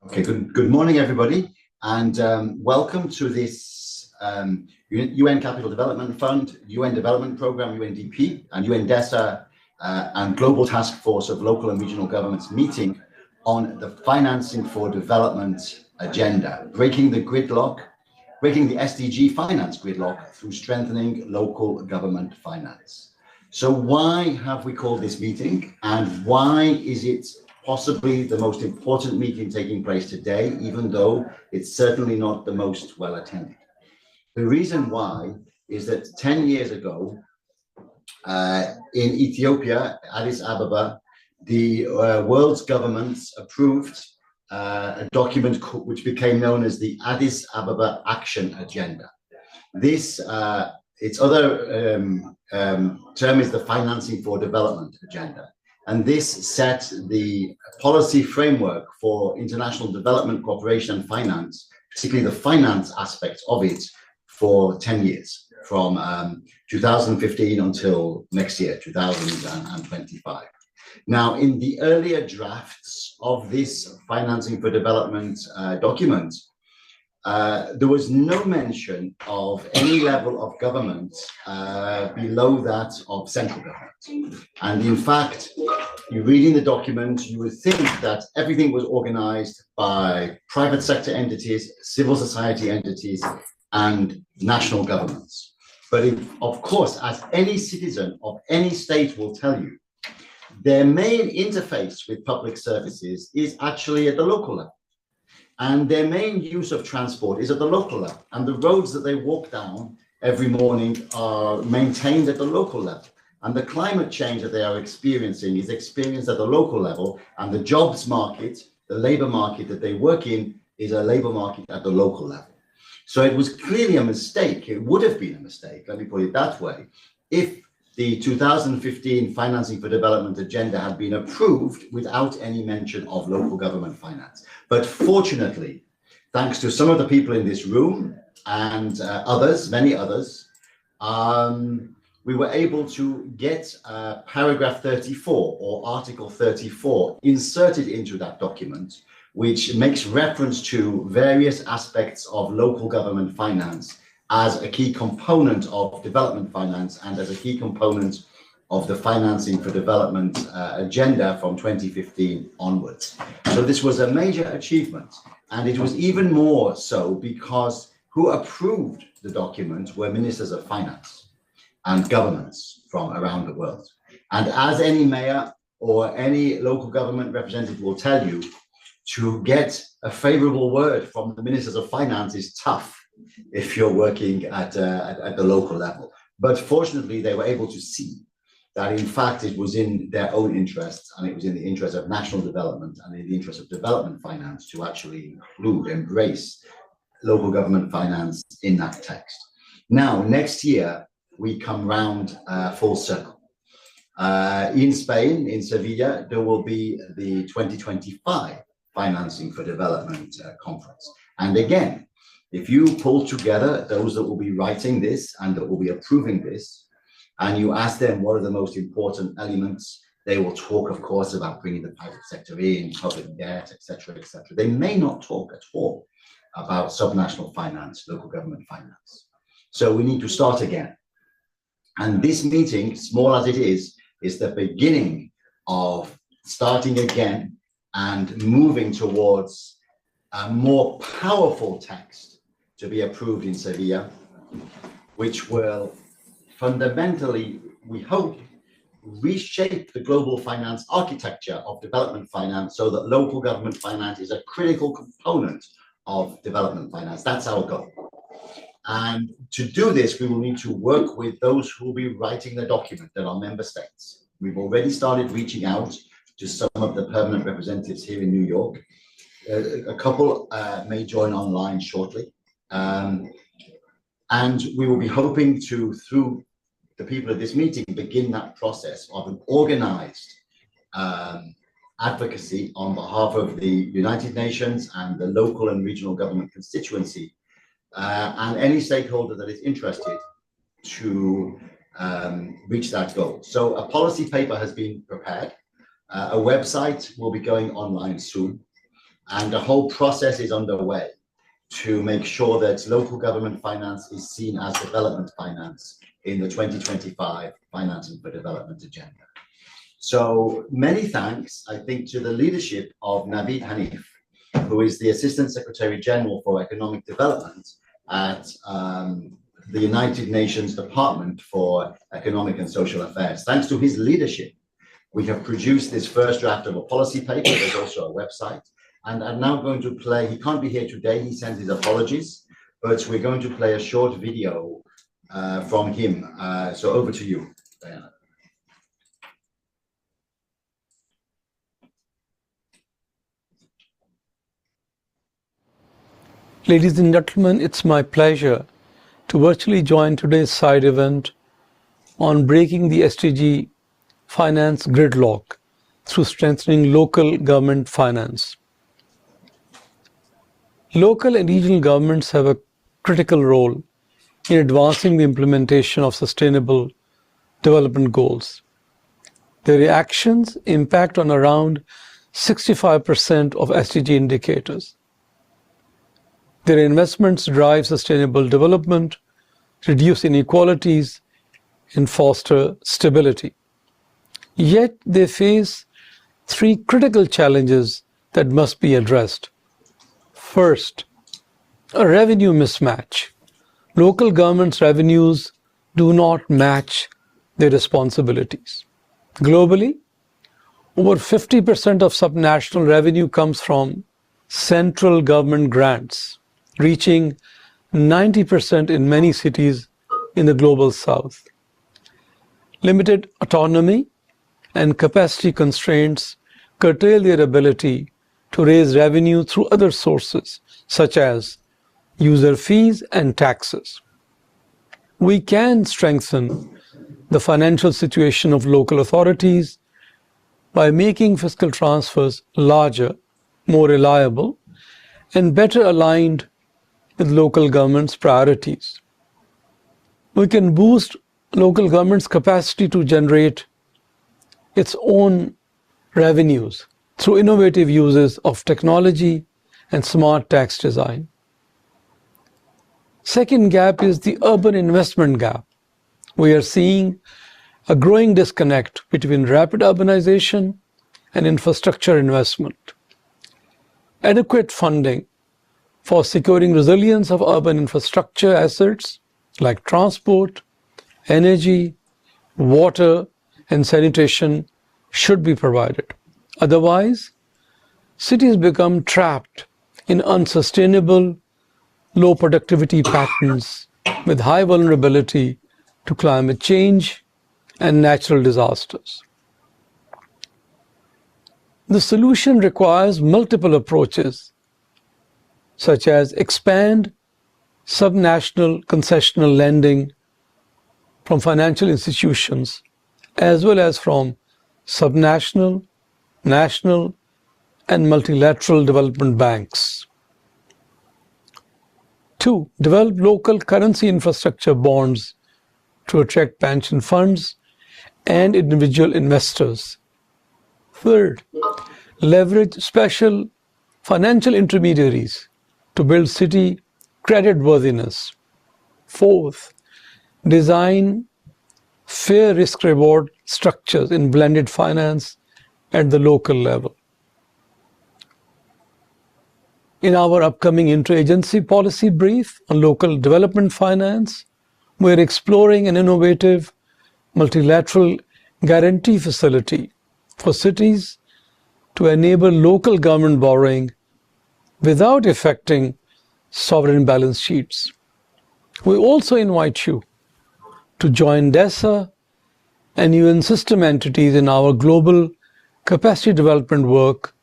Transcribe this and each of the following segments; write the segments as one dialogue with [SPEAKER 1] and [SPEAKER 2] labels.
[SPEAKER 1] Okay, good morning, everybody, and welcome to this UN Capital Development Fund, UN Development Programme, UNDP, and UNDESA and Global Taskforce of Local and Regional Governments meeting on the Financing for Development agenda, breaking the SDG finance gridlock through strengthening local government finance. So why have we called this meeting, and why is it possibly the most important meeting taking place today, even though it's certainly not the most well attended? The reason why is that 10 years ago in Ethiopia, Addis Ababa, the world's governments approved a document which became known as the Addis Ababa Action Agenda. This, its other term is the Financing for Development Agenda. And this set the policy framework for international development cooperation and finance, particularly the finance aspects of it, for 10 years, from 2015 until next year, 2025. Now, in the earlier drafts of this Financing for Development document, there was no mention of any level of government below that of central government. And in fact, you reading the document, you would think that everything was organized by private sector entities, civil society entities, and national governments. But of course, as any citizen of any state will tell you, their main interface with public services is actually at the local level. And their main use of transport is at the local level. And the roads that they walk down every morning are maintained at the local level. And the climate change that they are experiencing is experienced at the local level. And the jobs market, the labor market that they work in, is a labor market at the local level. So it was clearly a mistake. It would have been a mistake, let me put it that way, if the 2015 Financing for Development agenda had been approved without any mention of local government finance. But fortunately, thanks to some of the people in this room and others, many others, we were able to get paragraph 34 or article 34 inserted into that document, which makes reference to various aspects of local government finance as a key component of development finance and as a key component of the Financing for Development agenda from 2015 onwards. So this was a major achievement, and it was even more so because who approved the document were ministers of finance and governments from around the world. And as any mayor or any local government representative will tell you, to get a favorable word from the ministers of finance is tough if you're working at the local level. But fortunately, they were able to see that, in fact, it was in their own interests, and it was in the interest of national development and in the interest of development finance to actually embrace local government finance in that text. Now, next year, we come round full circle. In Spain, in Sevilla, there will be the 2025 Financing for Development conference. And again, if you pull together those that will be writing this and that will be approving this, and you ask them what are the most important elements, they will talk, of course, about bringing the private sector in, public debt, etc., etc. They may not talk at all about subnational finance, local government finance. So we need to start again. And this meeting, small as it is the beginning of starting again and moving towards a more powerful text to be approved in Sevilla, which will fundamentally, we hope, reshape the global finance architecture of development finance so that local government finance is a critical component of development finance. That's our goal. And to do this, we will need to work with those who will be writing the document, that are member states. We've already started reaching out to some of the permanent representatives here in New York. A couple may join online shortly. And we will be hoping to, through the people at this meeting, begin that process of an organized advocacy on behalf of the United Nations and the local and regional government constituency, and any stakeholder that is interested to reach that goal. So a policy paper has been prepared. A website will be going online soon. and the whole process is underway to make sure that local government finance is seen as development finance in the 2025 Financing for Development agenda. So many thanks, I think, to the leadership of Naveed Hanif, who is the Assistant Secretary General for Economic Development at the United Nations Department for Economic and Social Affairs. Thanks to his leadership, we have produced this first draft of a policy paper. There's also a website. And I'm now going to play, he can't be here today, he sends his apologies, but we're going to play a short video from him. So over to you, Diana.
[SPEAKER 2] Ladies and gentlemen, it's my pleasure to virtually join today's side event on breaking the SDG finance gridlock through strengthening local government finance. Local and regional governments have a critical role in advancing the implementation of sustainable development goals. Their actions impact on around 65% of SDG indicators. Their investments drive sustainable development, reduce inequalities, and foster stability. Yet they face three critical challenges that must be addressed. First, a revenue mismatch. Local governments' revenues do not match their responsibilities. Globally, over 50% of subnational revenue comes from central government grants, reaching 90% in many cities in the global south. Limited autonomy and capacity constraints curtail their ability to raise revenue through other sources, such as user fees and taxes. We can strengthen the financial situation of local authorities by making fiscal transfers larger, more reliable, and better aligned with local government's priorities. We can boost local government's capacity to generate its own revenues through innovative uses of technology and smart tax design. Second gap is the urban investment gap. We are seeing a growing disconnect between rapid urbanization and infrastructure investment. Adequate funding for securing resilience of urban infrastructure assets like transport, energy, water, and sanitation should be provided. Otherwise, cities become trapped in unsustainable, low productivity patterns with high vulnerability to climate change and natural disasters. The solution requires multiple approaches, such as expand subnational concessional lending from financial institutions, as well as from subnational, national, and multilateral development banks. 2. Develop local currency infrastructure bonds to attract pension funds and individual investors. Third, leverage special financial intermediaries to build city creditworthiness. Fourth, design fair risk-reward structures in blended finance at the local level. In our upcoming interagency policy brief on local development finance, we are exploring an innovative multilateral guarantee facility for cities to enable local government borrowing without affecting sovereign balance sheets. We also invite you to join UNDESA and UN system entities in our global capacity development work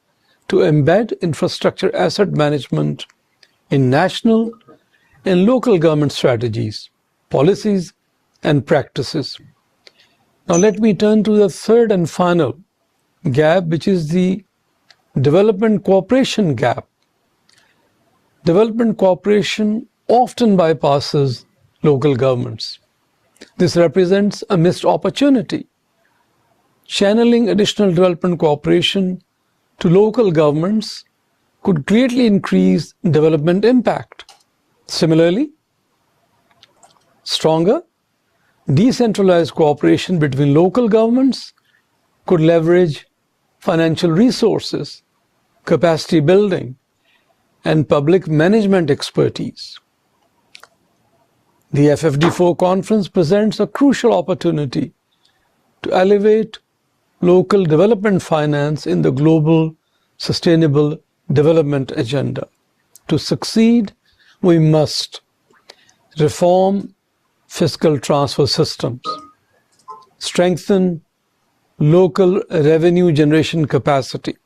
[SPEAKER 2] to embed infrastructure asset management in national and local government strategies, policies, and practices. Now let me turn to the third and final gap, which is the development cooperation gap. Development cooperation often bypasses local governments. This represents a missed opportunity. Channeling additional development cooperation to local governments could greatly increase development impact. Similarly, stronger, decentralized cooperation between local governments could leverage financial resources, capacity building, and public management expertise. The FfD4 conference presents a crucial opportunity to elevate local development finance in the global sustainable development agenda. To succeed, we must reform fiscal transfer systems, strengthen local revenue generation capacity,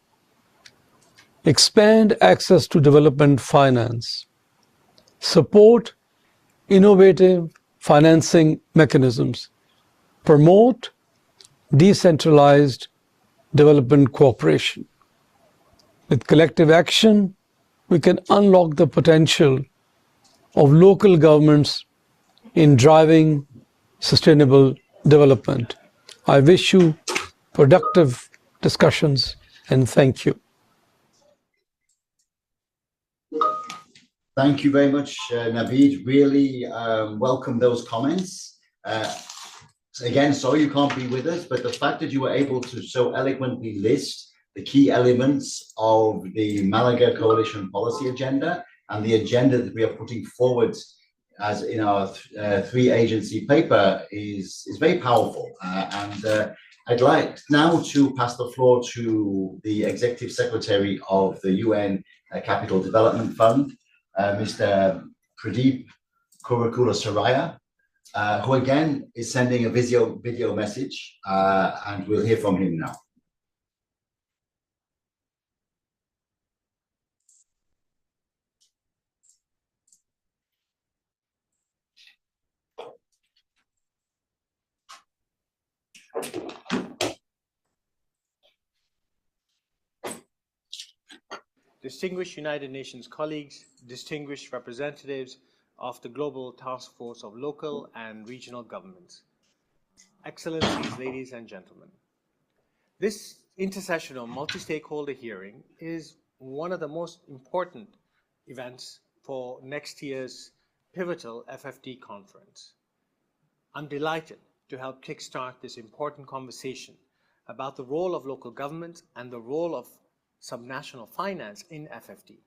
[SPEAKER 2] expand access to development finance, support innovative financing mechanisms, promote decentralized development cooperation. With collective action, we can unlock the potential of local governments in driving sustainable development. I wish you productive discussions and thank you.
[SPEAKER 1] Thank you very much, Naveed. Really welcome those comments. Again, sorry you can't be with us, but the fact that you were able to so eloquently list the key elements of the Malaga Coalition policy agenda and the agenda that we are putting forward as in our three-agency paper is very powerful. I'd like now to pass the floor to the Executive Secretary of the UN Capital Development Fund, Mr. Pradeep Kurakula Saraya, who again is sending a video message, and we'll hear from him now.
[SPEAKER 3] Distinguished United Nations colleagues, distinguished representatives of the Global Taskforce of Local and Regional Governments, Excellencies, ladies and gentlemen. This intersessional multi-stakeholder hearing is one of the most important events for next year's pivotal FfD conference. I'm delighted to help kickstart this important conversation about the role of local governments and the role of subnational finance in FfD.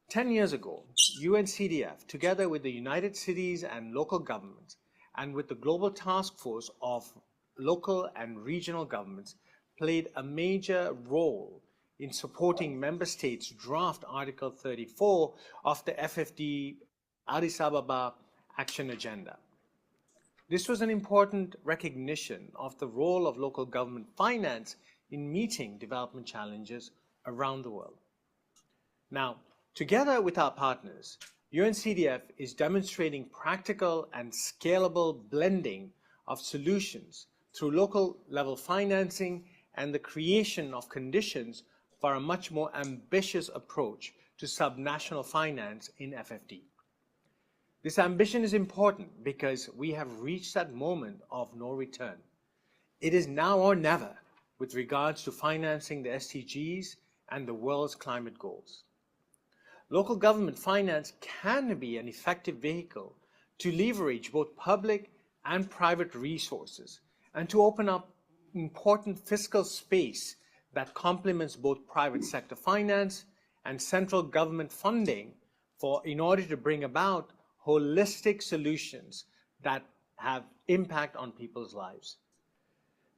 [SPEAKER 3] 10 years ago, UNCDF, together with the United Cities and local governments, and with the Global Taskforce of Local and Regional Governments, played a major role in supporting member states' draft Article 34 of the FfD Addis Ababa Action Agenda. This was an important recognition of the role of local government finance in meeting development challenges around the world. Now, together with our partners, UNCDF is demonstrating practical and scalable blending of solutions through local level financing and the creation of conditions for a much more ambitious approach to subnational finance in FfD. This ambition is important because we have reached that moment of no return. It is now or never with regards to financing the SDGs and the world's climate goals. Local government finance can be an effective vehicle to leverage both public and private resources and to open up important fiscal space that complements both private sector finance and central government funding in order to bring about holistic solutions that have impact on people's lives.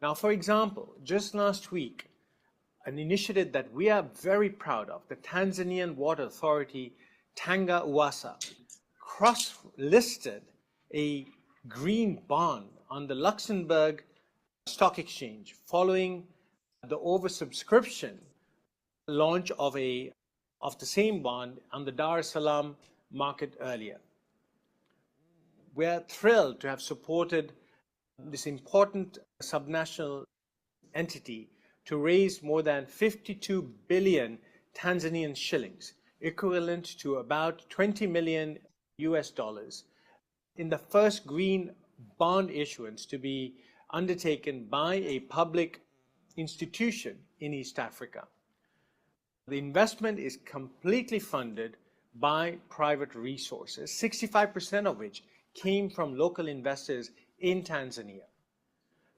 [SPEAKER 3] Now, for example, just last week, an initiative that we are very proud of, the Tanzanian Water Authority, Tanga Uwasa, cross-listed a green bond on the Luxembourg Stock Exchange following the oversubscription launch of the same bond on the Dar es Salaam market earlier. We're thrilled to have supported this important subnational entity to raise more than 52 billion Tanzanian shillings, equivalent to about 20 million US dollars, in the first green bond issuance to be undertaken by a public institution in East Africa. The investment is completely funded by private resources, 65% of which came from local investors in Tanzania.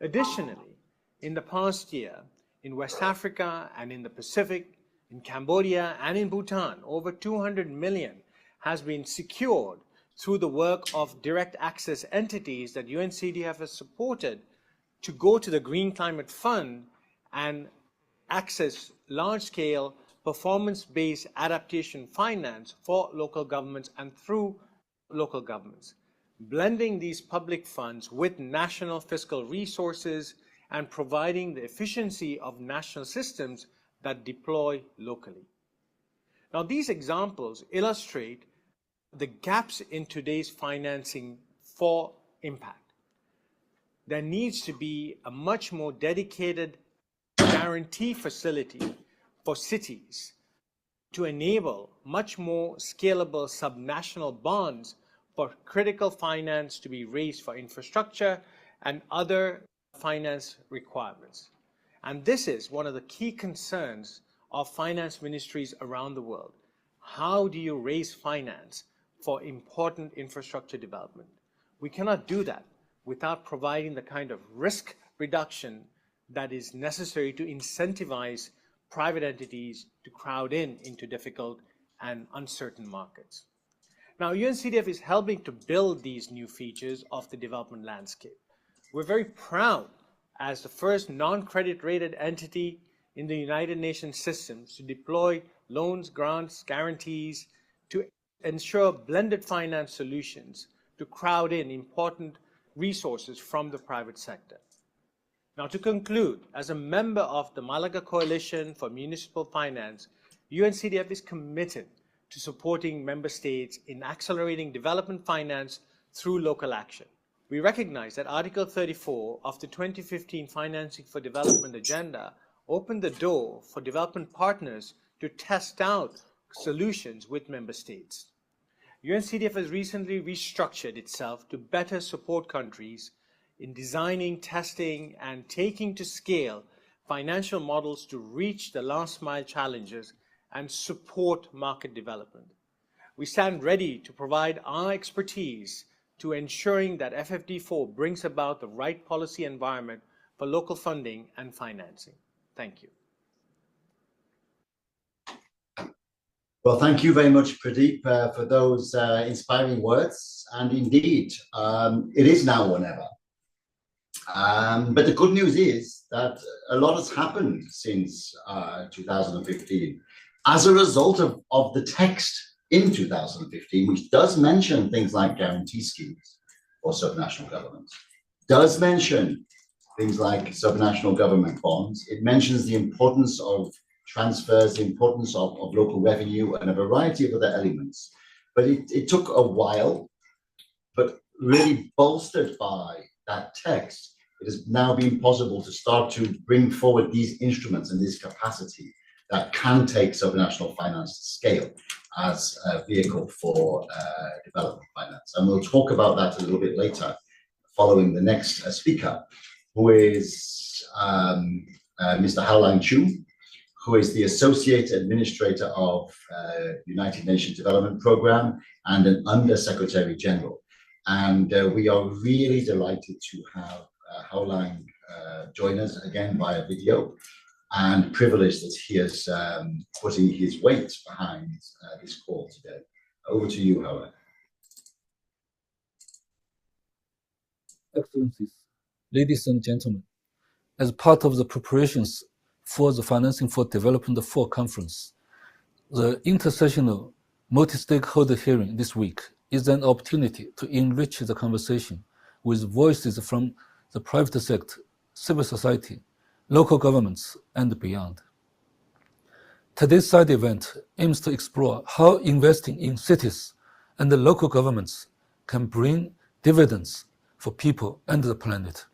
[SPEAKER 3] Additionally, in the past year, in West Africa and in the Pacific, in Cambodia and in Bhutan, over 200 million has been secured through the work of direct access entities that UNCDF has supported to go to the Green Climate Fund and access large-scale performance-based adaptation finance for local governments and through local governments, blending these public funds with national fiscal resources and providing the efficiency of national systems that deploy locally. Now, these examples illustrate the gaps in today's financing for impact. There needs to be a much more dedicated guarantee facility for cities to enable much more scalable subnational bonds for critical finance to be raised for infrastructure and other finance requirements. And this is one of the key concerns of finance ministries around the world. How do you raise finance for important infrastructure development? We cannot do that without providing the kind of risk reduction that is necessary to incentivize private entities to crowd into difficult and uncertain markets. Now, UNCDF is helping to build these new features of the development landscape. We're very proud as the first non-credit rated entity in the United Nations systems to deploy loans, grants, guarantees to ensure blended finance solutions to crowd in important resources from the private sector. Now, to conclude, as a member of the Malaga Coalition for Municipal Finance, UNCDF is committed to supporting member states in accelerating development finance through local action. We recognize that Article 34 of the 2015 Financing for Development Agenda opened the door for development partners to test out solutions with member states. UNCDF has recently restructured itself to better support countries in designing, testing, and taking to scale financial models to reach the last mile challenges and support market development. We stand ready to provide our expertise to ensuring that FfD4 brings about the right policy environment for local funding and financing. Thank you.
[SPEAKER 1] Well, thank you very much, Pradeep, for those inspiring words. And indeed, it is now or never. But the good news is that a lot has happened since 2015 as a result of the text in 2015, which does mention things like guarantee schemes for subnational governments, does mention things like subnational government bonds. It mentions the importance of transfers, the importance of local revenue, and a variety of other elements. But it took a while, but really bolstered by that text, it has now been possible to start to bring forward these instruments and this capacity that can take subnational finance to scale as a vehicle for development finance. And we'll talk about that a little bit later, following the next speaker, who is Mr. Haolang Chu, who is the Associate Administrator of United Nations Development Program and an Under Secretary General. And we are really delighted to have Haolang join us again via video, and privileged that he is putting his weight behind this call today. Over to you, Haolang.
[SPEAKER 4] Excellencies, ladies and gentlemen, as part of the preparations for the Financing for Development 4 conference, the Intersessional Multi-Stakeholder hearing this week is an opportunity to enrich the conversation with voices from the private sector, civil society, local governments, and beyond. Today's side event aims to explore how investing in cities and the local governments can bring dividends for people and the planet.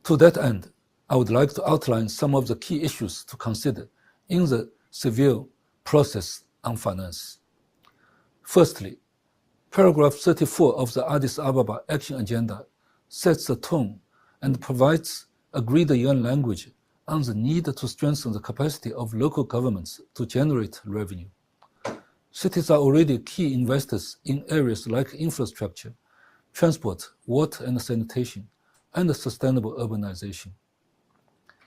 [SPEAKER 4] To that end, I would like to outline some of the key issues to consider in the civil process on finance. Firstly, paragraph 34 of the Addis Ababa Action Agenda sets the tone and provides agreed UN language on the need to strengthen the capacity of local governments to generate revenue. Cities are already key investors in areas like infrastructure, transport, water and sanitation, and sustainable urbanization.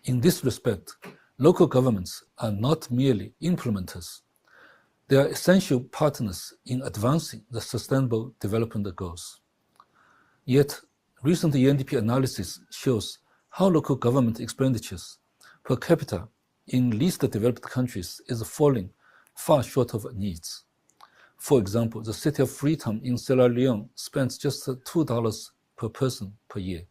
[SPEAKER 4] In this respect, local governments are not merely implementers. They are essential partners in advancing the Sustainable Development Goals. Yet, recent UNDP analysis shows how local government expenditures per capita in least developed countries is falling far short of needs. For example, the city of Freetown in Sierra Leone spends just $2 per person per year.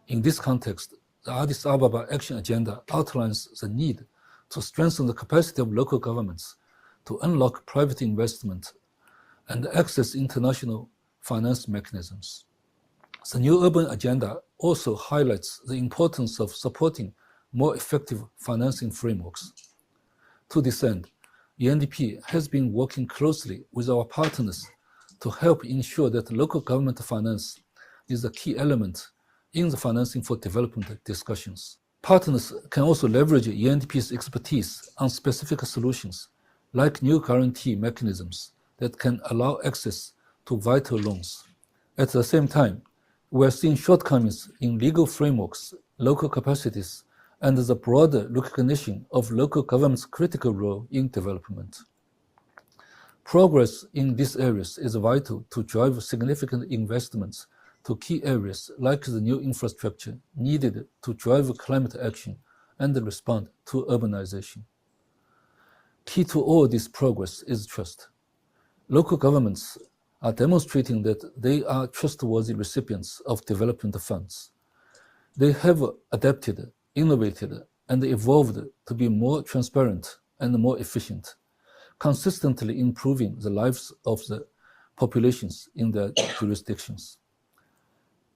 [SPEAKER 4] In this context, the Addis Ababa Action Agenda outlines the need to strengthen the capacity of local governments to unlock private investment and access international finance mechanisms. The New Urban Agenda also highlights the importance of supporting more effective financing frameworks. To this end, UNDP has been working closely with our partners to help ensure that local government finance is a key element in the financing for development discussions. Partners can also leverage UNDP's expertise on specific solutions, like new guarantee mechanisms that can allow access to vital loans. At the same time, we are seeing shortcomings in legal frameworks, local capacities, and the broader recognition of local government's critical role in development. Progress in these areas is vital to drive significant investments to key areas like the new infrastructure needed to drive climate action and respond to urbanization. Key to all this progress is trust. Local governments are demonstrating that they are trustworthy recipients of development funds. They have adapted, innovated, and evolved to be more transparent and more efficient, consistently improving the lives of the populations in their jurisdictions.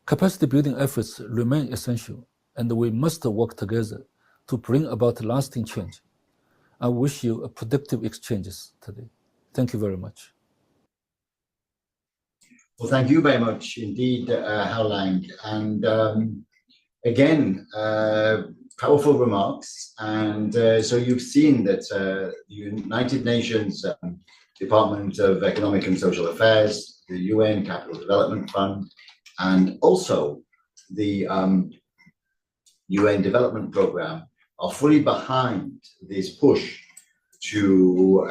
[SPEAKER 4] Capacity building efforts remain essential, and we must work together to bring about lasting change. I wish you a productive exchanges today. Thank you very much.
[SPEAKER 1] Well, thank you very much indeed, Hao Lang. And again, powerful remarks. And so you've seen that the United Nations Department of Economic and Social Affairs, the UN Capital Development Fund, and also the UN Development Programme are fully behind this push to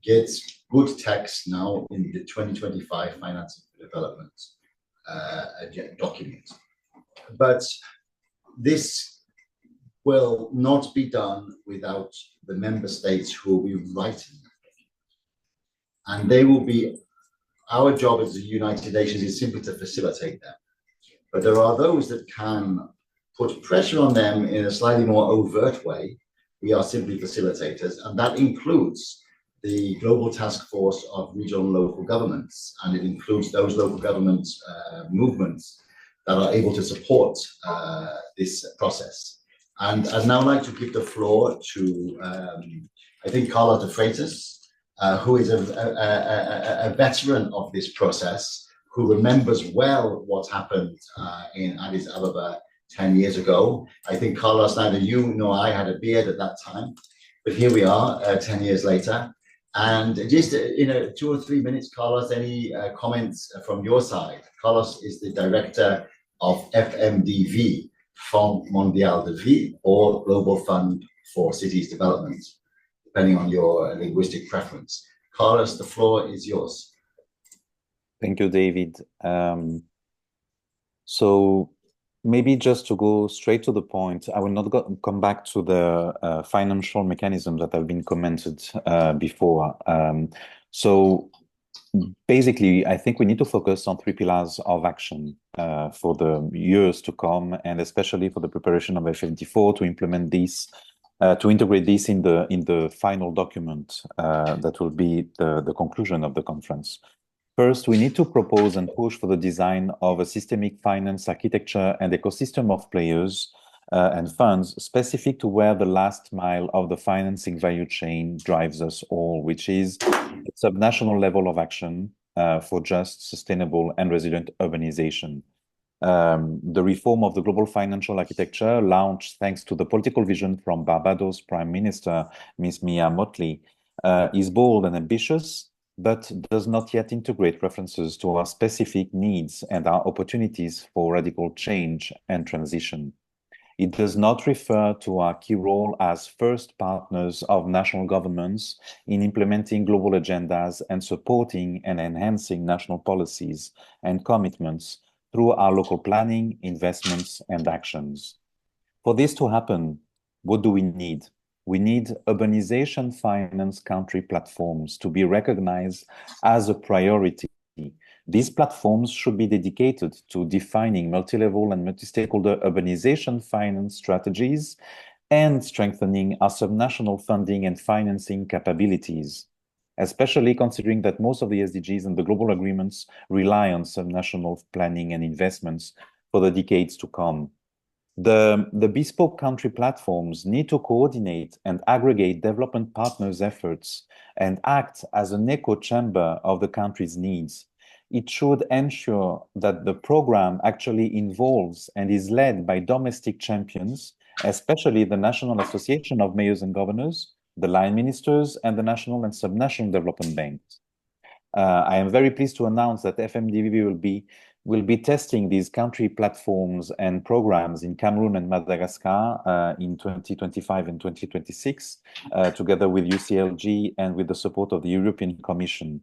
[SPEAKER 1] get good text now in the 2025 Financing for Development document. But this will not be done without the member states who will be writing that document. And they will be, our job as the United Nations is simply to facilitate them. But there are those that can put pressure on them in a slightly more overt way. We are simply facilitators, and that includes the Global Taskforce of Regional and Local Governments, and it includes those local government movements that are able to support this process. And I'd now like to give the floor to, I think, Carla de Freitas, who is a veteran of this process, who remembers well what happened in Addis Ababa 10 years ago. I think, Carlos, neither you nor I had a beard at that time, but here we are 10 years later. And just, 2 or 3 minutes, Carlos, any comments from your side? Carlos is the director of FMDV, Fonds Mondial de Ville, or Global Fund for Cities Development, depending on your linguistic preference. Carlos, the floor is yours.
[SPEAKER 5] Thank you, David. So maybe just to go straight to the point, I will not come back to the financial mechanisms that have been commented before. So basically, I think we need to focus on 3 pillars of action for the years to come, and especially for the preparation of FfD4 to implement this, to integrate this in the final document that will be the conclusion of the conference. First, we need to propose and push for the design of a systemic finance architecture and ecosystem of players and funds specific to where the last mile of the financing value chain drives us all, which is a subnational level of action for just, sustainable, and resilient urbanization. The reform of the global financial architecture, launched thanks to the political vision from Barbados Prime Minister, Ms. Mia Mottley, is bold and ambitious, but does not yet integrate references to our specific needs and our opportunities for radical change and transition. It does not refer to our key role as first partners of national governments in implementing global agendas and supporting and enhancing national policies and commitments through our local planning, investments, and actions. For this to happen, what do we need? We need urbanization finance country platforms to be recognized as a priority. These platforms should be dedicated to defining multi-level and multi-stakeholder urbanization finance strategies and strengthening our subnational funding and financing capabilities, especially considering that most of the SDGs and the global agreements rely on subnational planning and investments for the decades to come. The bespoke country platforms need to coordinate and aggregate development partners' efforts and act as an echo chamber of the country's needs. It should ensure that the program actually involves and is led by domestic champions, especially the National Association of Mayors and Governors, the line ministers, and the national and subnational development banks. I am very pleased to announce that FMDB will be testing these country platforms and programs in Cameroon and Madagascar in 2025 and 2026, together with UCLG and with the support of the European Commission.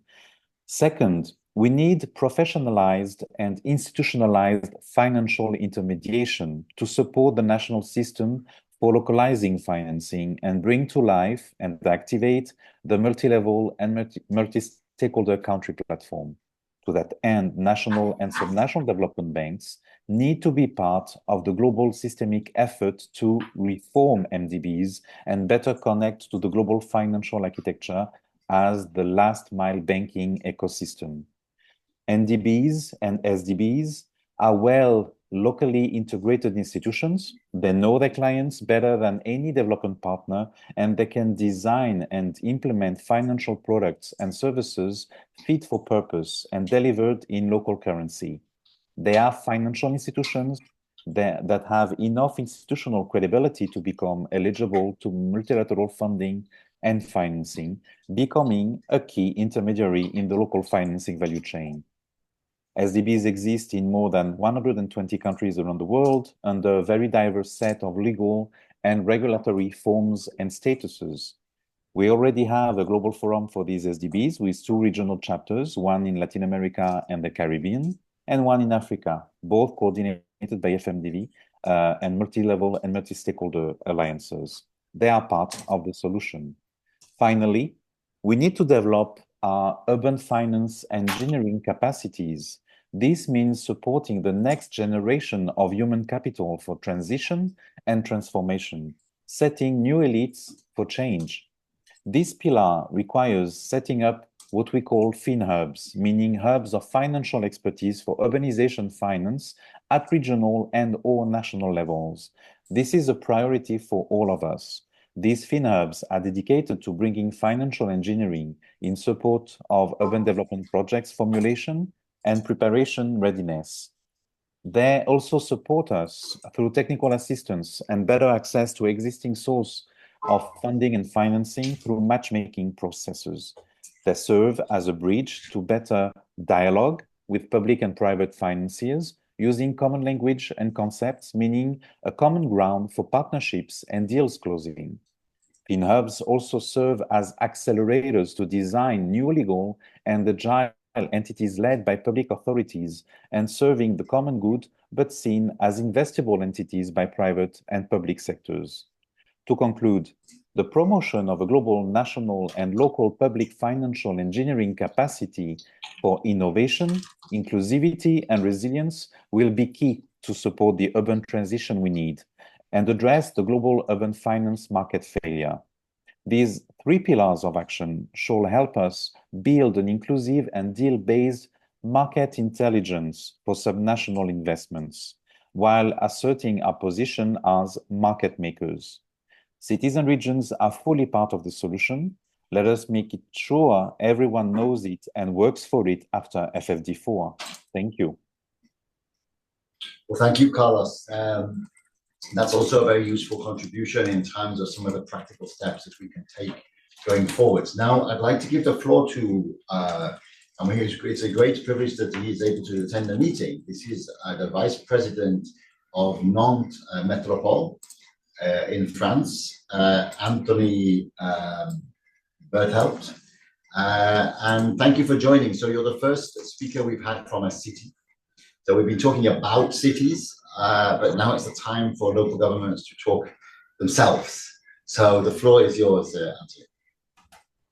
[SPEAKER 5] Second, we need professionalized and institutionalized financial intermediation to support the national system for localizing financing and bring to life and activate the multi-level and multi-stakeholder country platform. To that end, national and subnational development banks need to be part of the global systemic effort to reform MDBs and better connect to the global financial architecture as the last mile banking ecosystem. NDBs and SDBs are well locally integrated institutions. They know their clients better than any development partner, and they can design and implement financial products and services fit for purpose and delivered in local currency. They are financial institutions that have enough institutional credibility to become eligible to multilateral funding and financing, becoming a key intermediary in the local financing value chain. SDBs exist in more than 120 countries around the world under a very diverse set of legal and regulatory forms and statuses. We already have a global forum for these SDBs with 2 regional chapters, one in Latin America and the Caribbean, and one in Africa, both coordinated by FMDB and multi-level and multi-stakeholder alliances. They are part of the solution. Finally, we need to develop our urban finance engineering capacities. This means supporting the next generation of human capital for transition and transformation, setting new elites for change. This pillar requires setting up what we call FinHubs, meaning hubs of financial expertise for urbanization finance at regional and/or national levels. This is a priority for all of us. These FinHubs are dedicated to bringing financial engineering in support of urban development projects formulation and preparation readiness. They also support us through technical assistance and better access to existing source of funding and financing through matchmaking processes. They serve as a bridge to better dialogue with public and private financiers using common language and concepts, meaning a common ground for partnerships and deals closing. FinHubs also serve as accelerators to design new legal and agile entities led by public authorities and serving the common good, but seen as investable entities by private and public sectors. To conclude, the promotion of a global, national, and local public financial engineering capacity for innovation, inclusivity, and resilience will be key to support the urban transition we need and address the global urban finance market failure. These 3 pillars of action shall help us build an inclusive and deal-based market intelligence for subnational investments, while asserting our position as market makers. Cities and regions are fully part of the solution. Let us make it sure everyone knows it and works for it after FfD4. Thank you.
[SPEAKER 1] Well, thank you, Carlos. That's also a very useful contribution in terms of some of the practical steps that we can take going forwards. Now, I'd like to give the floor to, and it's a great privilege that he is able to attend the meeting. This is the Vice President of Nantes Métropole in France, Anthony Berthelt. And thank you for joining. So you're the first speaker we've had from a city. So we've been talking about cities, but now it's the time for local governments to talk themselves. So the floor is yours, Anthony.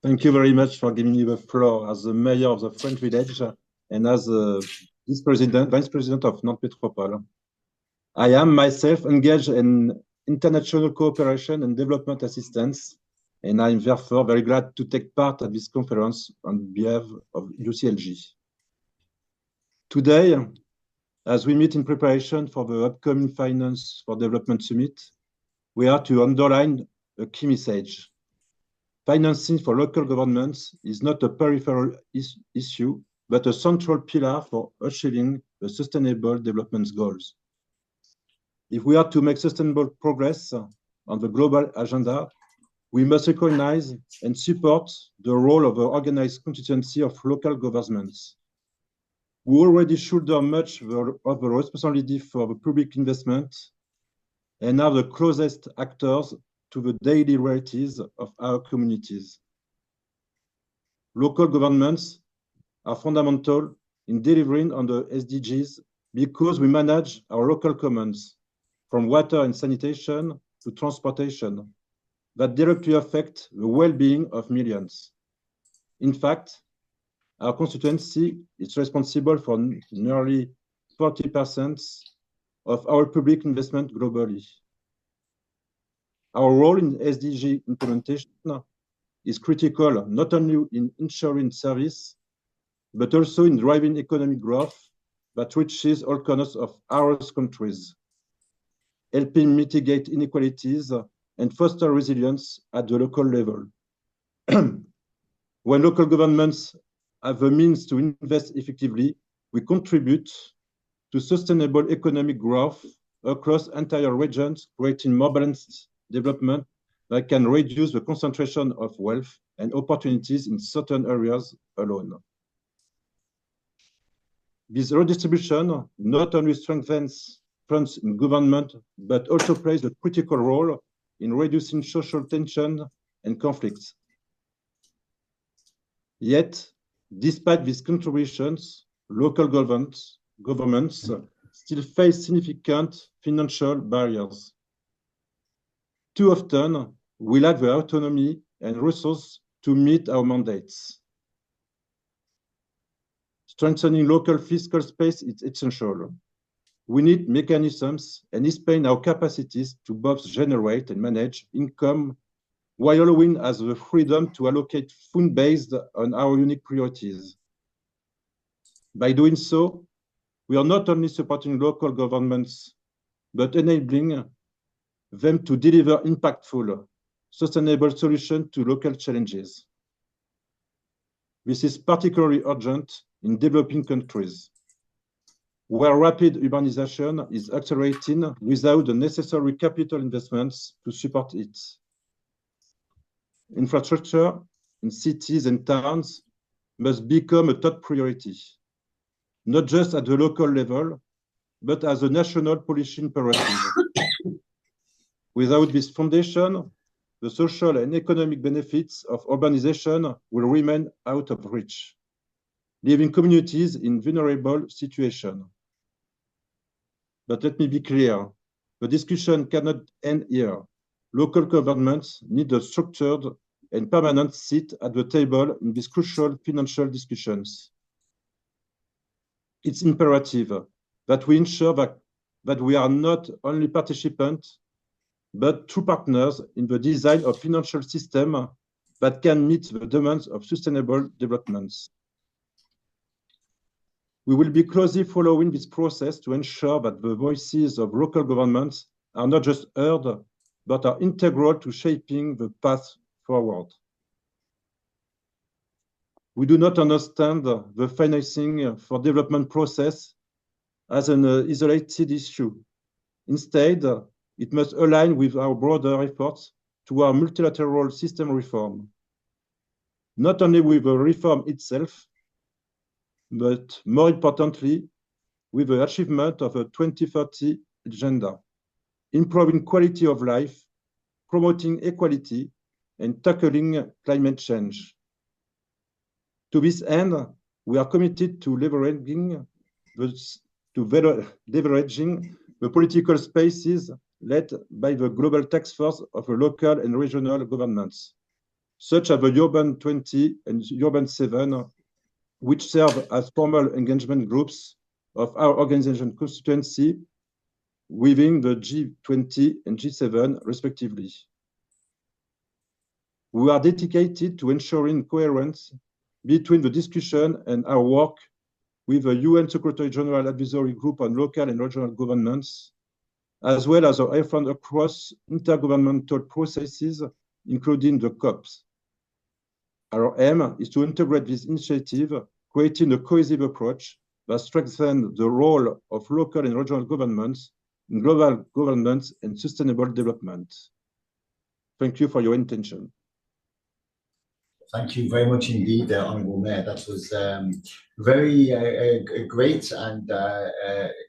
[SPEAKER 6] Thank you very much for giving me the floor as the mayor of the French village and as vice president of Nantes Métropole. I am myself engaged in international cooperation and development assistance, and I'm therefore very glad to take part at this conference on behalf of UCLG. Today, as we meet in preparation for the upcoming Finance for Development Summit, we are to underline a key message. Financing for local governments is not a peripheral issue, but a central pillar for achieving the Sustainable Development Goals. If we are to make sustainable progress on the global agenda, we must recognize and support the role of the organized constituency of local governments, who already shoulder much of the responsibility for the public investment and are the closest actors to the daily realities of our communities. Local governments are fundamental in delivering on the SDGs because we manage our local commons, from water and sanitation to transportation, that directly affect the well-being of millions. In fact, our constituency is responsible for nearly 40% of our public investment globally. Our role in SDG implementation is critical not only in ensuring service, but also in driving economic growth that reaches all corners of our countries, helping mitigate inequalities and foster resilience at the local level. When local governments have the means to invest effectively, we contribute to sustainable economic growth across entire regions, creating more balanced development that can reduce the concentration of wealth and opportunities in certain areas alone. This redistribution not only strengthens funds in government, but also plays a critical role in reducing social tension and conflicts. Yet, despite these contributions, local governments still face significant financial barriers. Too often, we lack the autonomy and resources to meet our mandates. Strengthening local fiscal space is essential. We need mechanisms and expand our capacities to both generate and manage income while allowing us the freedom to allocate funds based on our unique priorities. By doing so, we are not only supporting local governments, but enabling them to deliver impactful, sustainable solutions to local challenges. This is particularly urgent in developing countries, where rapid urbanization is accelerating without the necessary capital investments to support it. Infrastructure in cities and towns must become a top priority, not just at the local level, but as a national policy imperative. Without this foundation, the social and economic benefits of urbanization will remain out of reach, leaving communities in vulnerable situations. But let me be clear, the discussion cannot end here. Local governments need a structured and permanent seat at the table in these crucial financial discussions. It's imperative that we ensure that we are not only participants, but true partners in the design of financial system that can meet the demands of sustainable developments. We will be closely following this process to ensure that the voices of local governments are not just heard, but are integral to shaping the path forward. We do not understand the financing for development process as an isolated issue. Instead, it must align with our broader efforts toward multilateral system reform, not only with the reform itself, but more importantly, with the achievement of a 2030 agenda, improving quality of life, promoting equality, and tackling climate change. To this end, we are committed to leveraging the political spaces led by the global Taskforce of local and regional governments, such as the Urban 20 and Urban 7, which serve as formal engagement groups of our organization constituency within the G20 and G7, respectively. We are dedicated to ensuring coherence between the discussion and our work with the UN Secretary General Advisory Group on Local and Regional Governance, as well as our efforts across intergovernmental processes, including the COPs. Our aim is to integrate this initiative, creating a cohesive approach that strengthens the role of local and regional governments in global governance and sustainable development. Thank you for your attention.
[SPEAKER 1] Thank you very much indeed, Honourable Mayor. That was very great and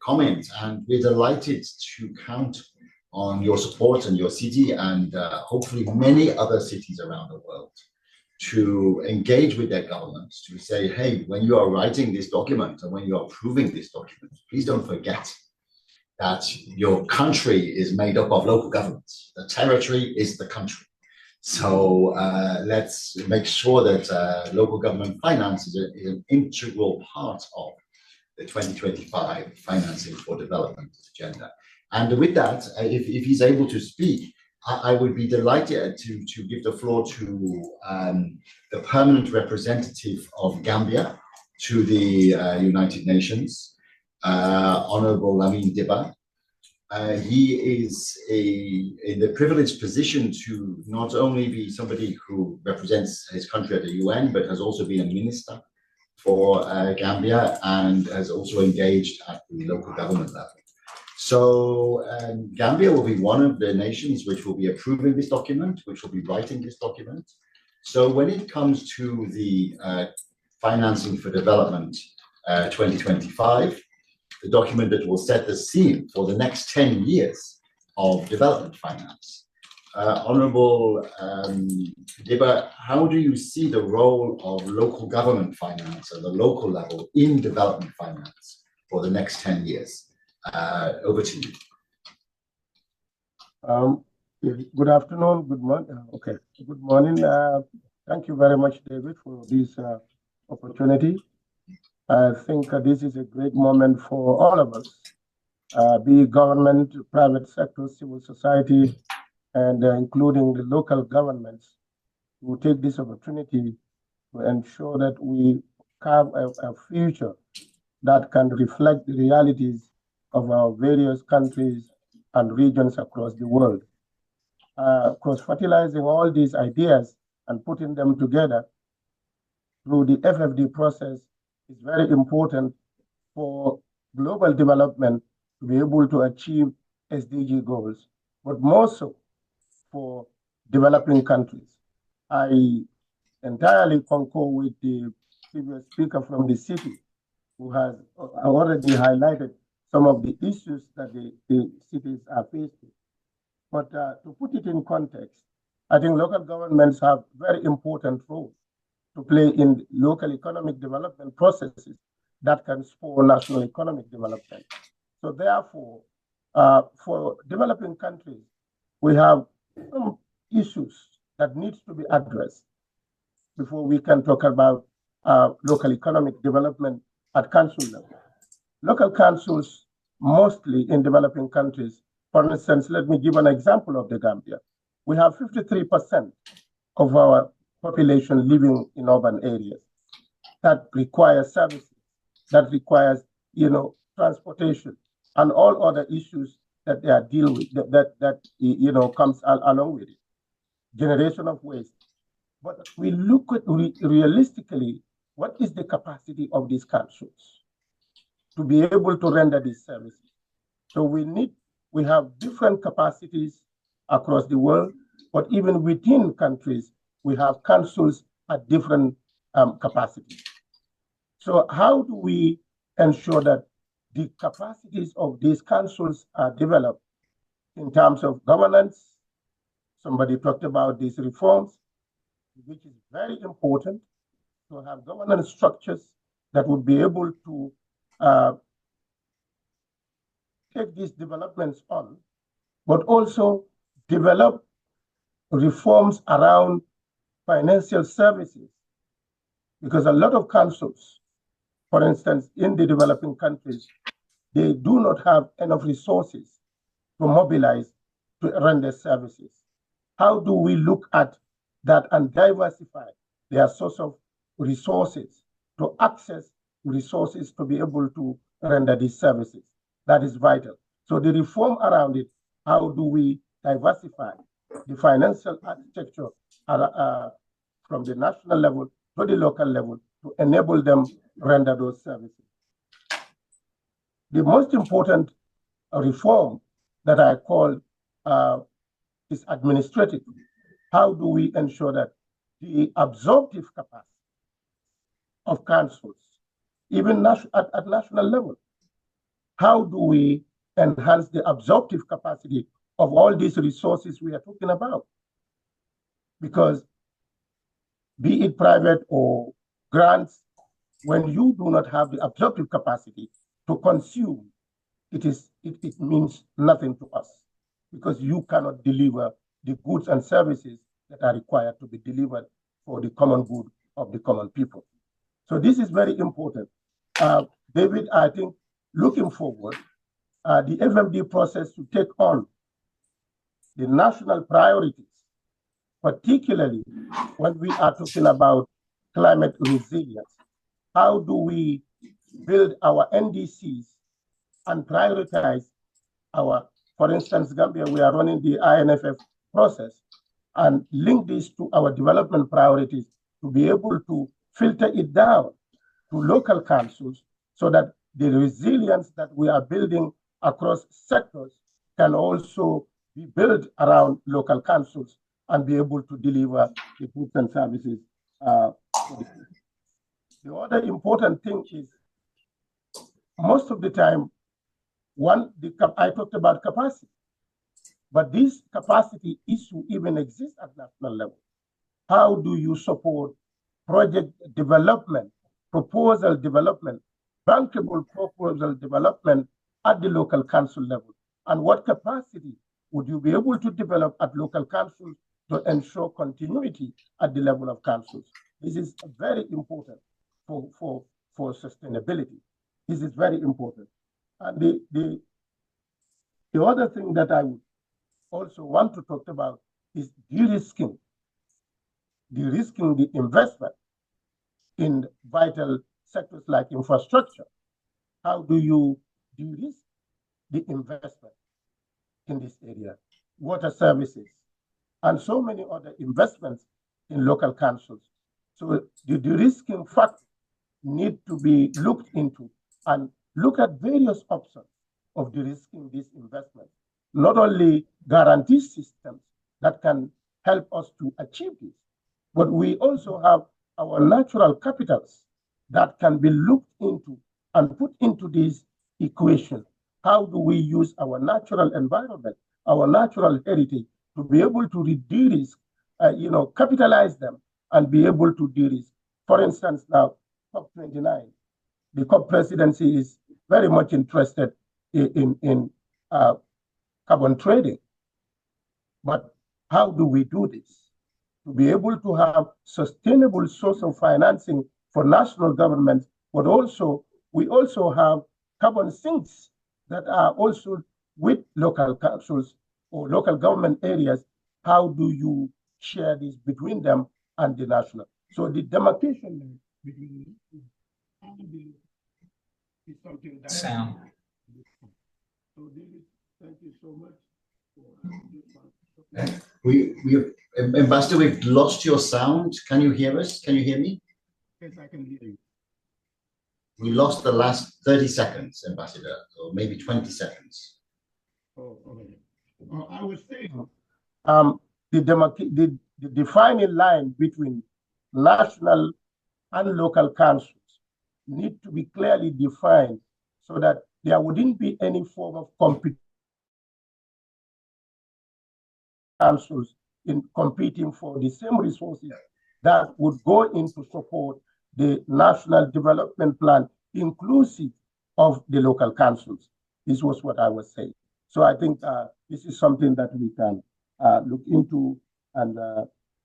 [SPEAKER 1] comment, and we're delighted to count on your support and your city and hopefully many other cities around the world to engage with their governments, to say, hey, when you are writing this document and when you are approving this document, please don't forget that your country is made up of local governments. The territory is the country. So let's make sure that local government finance is an integral part of the 2025 Financing for Development agenda. And with that, if he's able to speak, I would be delighted to give the floor to the permanent representative of Gambia to the United Nations, Honorable Lamin Diba. He is in the privileged position to not only be somebody who represents his country at the UN, but has also been a minister for Gambia and has also engaged at the local government level. So Gambia will be one of the nations which will be approving this document, which will be writing this document. So when it comes to the Financing for Development 2025, the document that will set the scene for the next 10 years of development finance. Honourable Diba, how do you see the role of local government finance at the local level in development finance for the next 10 years? Over to you.
[SPEAKER 7] Good afternoon, good morning. Okay, good morning. Thank you very much, David, for this opportunity. I think this is a great moment for all of us, be it government, private sector, civil society, and including the local governments, who take this opportunity to ensure that we have a future that can reflect the realities of our various countries and regions across the world. Cross-fertilizing all these ideas and putting them together through the FfD process is very important for global development to be able to achieve SDG goals, but more so for developing countries. I entirely concur with the previous speaker from the city, who has already highlighted some of the issues that the cities are facing. But to put it in context, I think local governments have very important roles to play in local economic development processes that can spur national economic development. So therefore, for developing countries, we have some issues that need to be addressed before we can talk about local economic development at council level. Local councils, mostly in developing countries, for instance, let me give an example of the Gambia. We have 53% of our population living in urban areas that require services, that requires, transportation and all other issues that they are dealing with, that comes along with it. Generation of waste. But we look at realistically, what is the capacity of these councils? to be able to render these services. So we have different capacities across the world, but even within countries, we have councils at different capacities. So how do we ensure that the capacities of these councils are developed in terms of governance? Somebody talked about these reforms, which is very important to have governance structures that would be able to take these developments on, but also develop reforms around financial services. Because a lot of councils, for instance, in the developing countries, they do not have enough resources to mobilize to render services. How do we look at that and diversify their source of resources to access resources to be able to render these services? That is vital. So the reform around it, how do we diversify the financial architecture from the national level to the local level to enable them render those services? The most important reform that I call is administrative. How do we ensure that the absorptive capacity of councils, even at national level, how do we enhance the absorptive capacity of all these resources we are talking about? Because be it private or grants, when you do not have the absorptive capacity to consume, it means nothing to us, because you cannot deliver the goods and services that are required to be delivered for the common good of the common people. So this is very important. David, I think looking forward, the FfD process to take on the national priorities, particularly when we are talking about climate resilience. How do we build our NDCs and prioritize our, for instance, Gambia, we are running the INFF process, and link this to our development priorities to be able to filter it down to local councils so that the resilience that we are building across sectors can also be built around local councils and be able to deliver the goods and services. The other important thing is, most of the time, I talked about capacity, but this capacity issue even exists at national level. How do you support project development, proposal development, bankable proposal development at the local council level? And what capacity would you be able to develop at local councils to ensure continuity at the level of councils? This is very important for sustainability. This is very important. And the other thing that I would also want to talk about is de-risking the investment in vital sectors like infrastructure. How do you de-risk the investment in this area? Water services, and so many other investments in local councils. So the de-risking factor need to be looked into, and look at various options of de-risking this investment. Not only guarantee systems that can help us to achieve this, but we also have our natural capitals that can be looked into and put into this equation. How do we use our natural environment, our natural heritage, to be able to de-risk, capitalize them and be able to de-risk? For instance, now, COP29, the COP presidency is very much interested in carbon trading. But how do we do this? To be able to have sustainable source of financing for national governments, but also we also have carbon sinks that are also with local councils or local government areas. How do you share this between them and the national? So the demarcation between is something that
[SPEAKER 8] sound.
[SPEAKER 7] So David, thank you so much.
[SPEAKER 1] Ambassador, we've lost your sound. Can you hear us? Can you hear me?
[SPEAKER 7] Yes, I can hear you.
[SPEAKER 1] We lost the last 30 seconds, Ambassador, or maybe 20 seconds.
[SPEAKER 7] Oh, okay. I was saying the defining line between national and local councils need to be clearly defined so that there wouldn't be any form of competition councils in competing for the same resources that would go into support the national development plan, inclusive of the local councils. This was what I was saying. So I think this is something that we can look into, and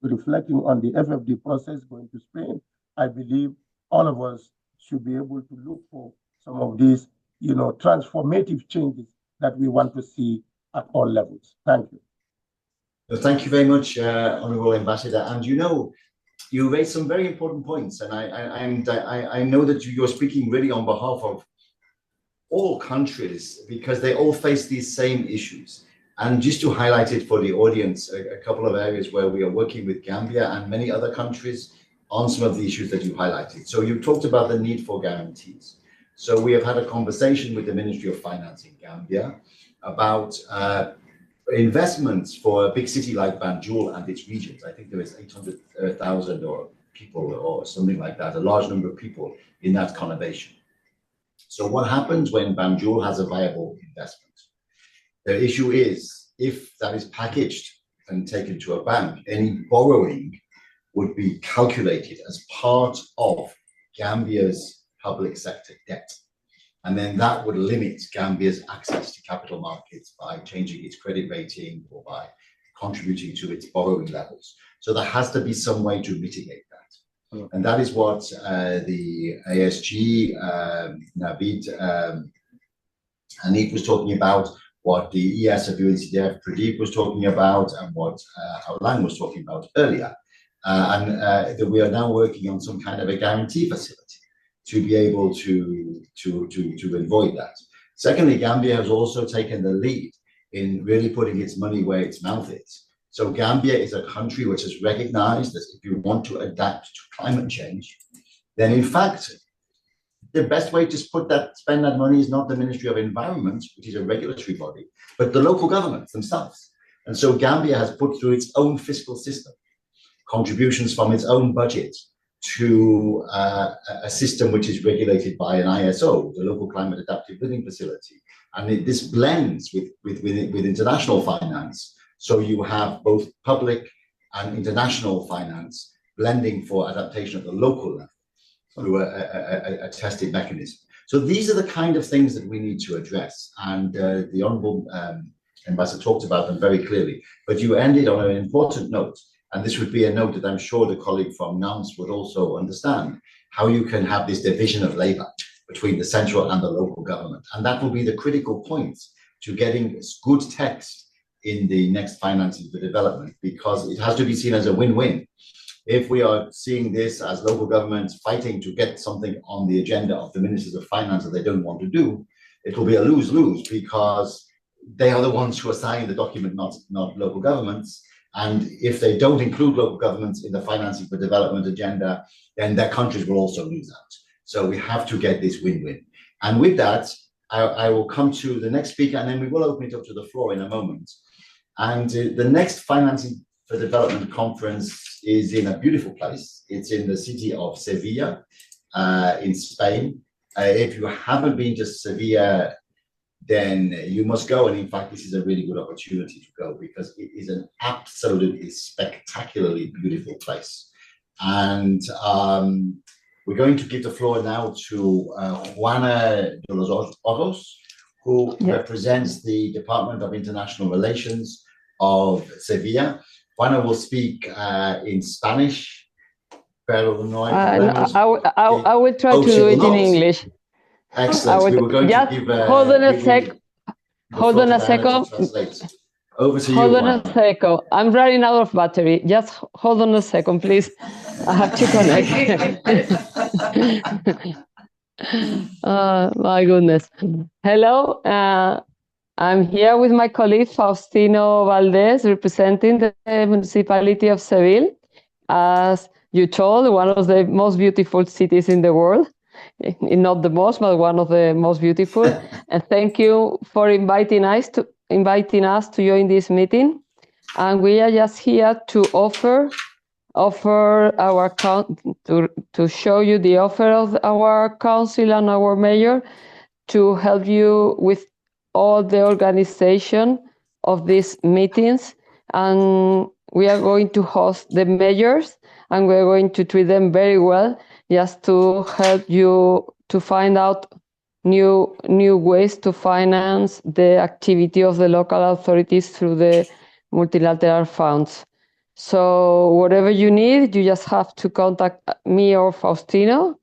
[SPEAKER 7] reflecting on the FFD process going to Spain, I believe all of us should be able to look for some of these, transformative changes that we want to see at all levels. Thank you.
[SPEAKER 1] Well, thank you very much, Honourable Ambassador. And you raised some very important points, and I know that you're speaking really on behalf of all countries, because they all face these same issues. And just to highlight it for the audience, a couple of areas where we are working with Gambia and many other countries on some of the issues that you highlighted. So you talked about the need for guarantees. So we have had a conversation with the Ministry of Finance in Gambia about investments for a big city like Banjul and its regions. I think there is 800,000 or people or something like that, a large number of people in that conurbation. So what happens when Banjul has a viable investment? The issue is, if that is packaged and taken to a bank, any borrowing would be calculated as part of Gambia's public sector debt. And then that would limit Gambia's access to capital markets by changing its credit rating or by contributing to its borrowing levels. So there has to be some way to mitigate that. Mm. And that is what the ASG, Navid, Hanif was talking about, what the ES of UNCDF, Pradeep was talking about, and what Aolang was talking about earlier. And that we are now working on some kind of a guarantee facility to be able to avoid that. Secondly, Gambia has also taken the lead in really putting its money where its mouth is. So Gambia is a country which has recognized that if you want to adapt to climate change, then in fact, the best way to spend that money is not the Ministry of Environment, which is a regulatory body, but the local governments themselves. And so Gambia has put through its own fiscal system contributions from its own budget to a system which is regulated by an ISO, the Local Climate Adaptive Living Facility. And this blends with international finance. So you have both public and international finance blending for adaptation at the local level through a tested mechanism. So these are the kind of things that we need to address. And the Honourable Ambassador talked about them very clearly. But you ended on an important note. And this would be a note that I'm sure the colleague from NAMS would also understand, how you can have this division of labor between the central and the local government. And that will be the critical point to getting good text in the next financing for development, because it has to be seen as a win-win. If we are seeing this as local governments fighting to get something on the agenda of the ministers of finance that they don't want to do, it will be a lose-lose, because they are the ones who are signing the document, not local governments. And if they don't include local governments in the financing for development agenda, then their countries will also lose out. So we have to get this win-win. And with that, I will come to the next speaker, and then we will open it up to the floor in a moment. And the next Financing for Development conference is in a beautiful place. It's in the city of Sevilla, in Spain. If you haven't been to Sevilla, then you must go. And in fact, this is a really good opportunity to go, because it is an absolutely spectacularly beautiful place. And we're going to give the floor now to Juana de los Oros, who represents the Department of International Relations of Sevilla. Juana will speak in Spanish. Pero no hay
[SPEAKER 8] I will try to do it in English.
[SPEAKER 1] Excellent. We were going to give
[SPEAKER 8] hold on a second.
[SPEAKER 1] Over to you.
[SPEAKER 8] Hold on a second. I'm running out of battery. Just hold on a second, please. I have to connect. My goodness. Hello. I'm here with my colleague Faustino Valdez, representing the municipality of Seville. As you told, one of the most beautiful cities in the world. not the most, but one of the most beautiful. And thank you for inviting us to join this meeting. And we are just here to offer our to show you the offer of our council and our mayor to help you with all the organization of these meetings. And we are going to host the mayors, and we're going to treat them very well, just to help you to find out new ways to finance the activity of the local authorities through the multilateral funds. So whatever you need, you just have to contact me or Faustino,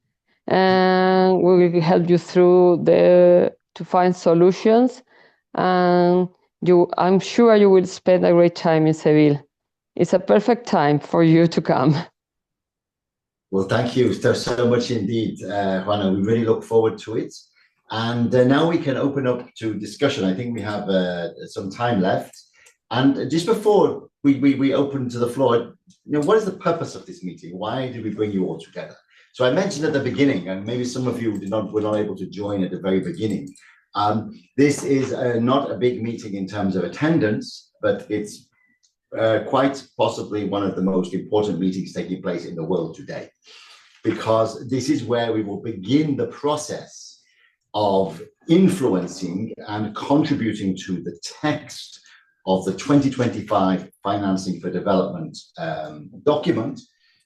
[SPEAKER 8] and we will help you through to find solutions. And I'm sure you will spend a great time in Seville. It's a perfect time for you to come.
[SPEAKER 1] Well, thank you so much indeed, Juana. We really look forward to it. And now we can open up to discussion. I think we have some time left. And just before we open to the floor, what is the purpose of this meeting? Why did we bring you all together? So I mentioned at the beginning, and maybe some of you were not able to join at the very beginning. This is not a big meeting in terms of attendance, but it's quite possibly one of the most important meetings taking place in the world today, because this is where we will begin the process of influencing and contributing to the text of the 2025 Financing for Development document,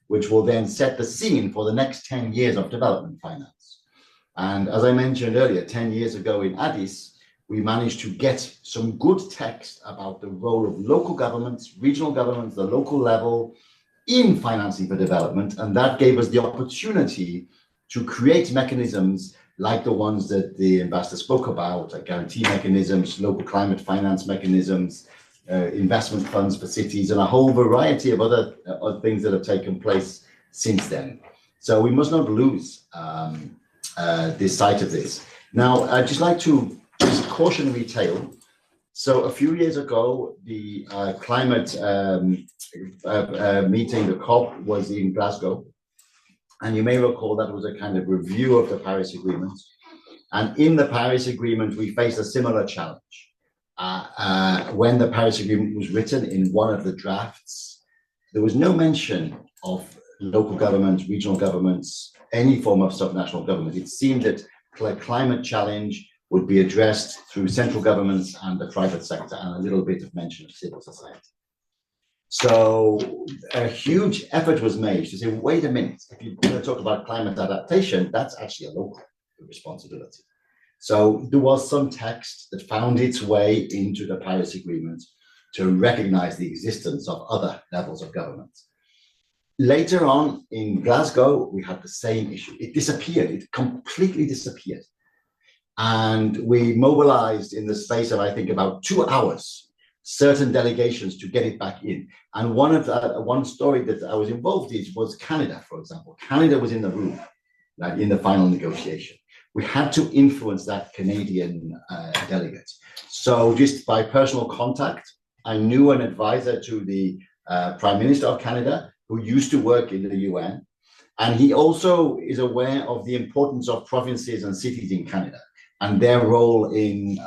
[SPEAKER 1] which will then set the scene for the next 10 years of development finance. And as I mentioned earlier, 10 years ago in Addis, we managed to get some good text about the role of local governments, regional governments, the local level in financing for development. And that gave us the opportunity to create mechanisms like the ones that the ambassador spoke about, like guarantee mechanisms, local climate finance mechanisms, investment funds for cities, and a whole variety of other things that have taken place since then. So we must not lose this sight of this. Now, I'd just like to just cautionary tale. So a few years ago, the climate meeting, the COP, was in Glasgow. And you may recall that was a kind of review of the Paris Agreement. And in the Paris Agreement, we faced a similar challenge. When the Paris Agreement was written in one of the drafts, there was no mention of local governments, regional governments, any form of subnational government. It seemed that climate challenge would be addressed through central governments and the private sector, and a little bit of mention of civil society. So a huge effort was made to say, wait a minute, if you're going to talk about climate adaptation, that's actually a local responsibility. So there was some text that found its way into the Paris Agreement to recognize the existence of other levels of government. Later on in Glasgow, we had the same issue. It disappeared, it completely disappeared. And we mobilized in the space of, I think, about 2 hours, certain delegations to get it back in. And one story that I was involved in was Canada, for example. Canada was in the room, like in the final negotiation. We had to influence that Canadian delegate. So just by personal contact, I knew an advisor to the Prime Minister of Canada who used to work in the UN. And he also is aware of the importance of provinces and cities in Canada and their role in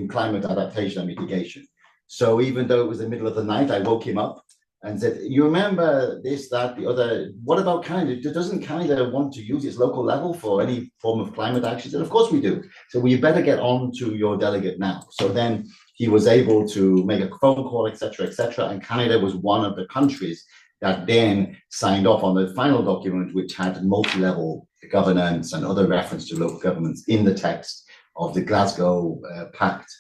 [SPEAKER 1] climate adaptation and mitigation. So even though it was the middle of the night, I woke him up and said, you remember this, that, the other, what about Canada? Doesn't Canada want to use its local level for any form of climate action? And of course we do. So we better get on to your delegate now. So then he was able to make a phone call, et cetera, and Canada was one of the countries that then signed off on the final document, which had multi-level governance and other reference to local governments in the text of the Glasgow Pact.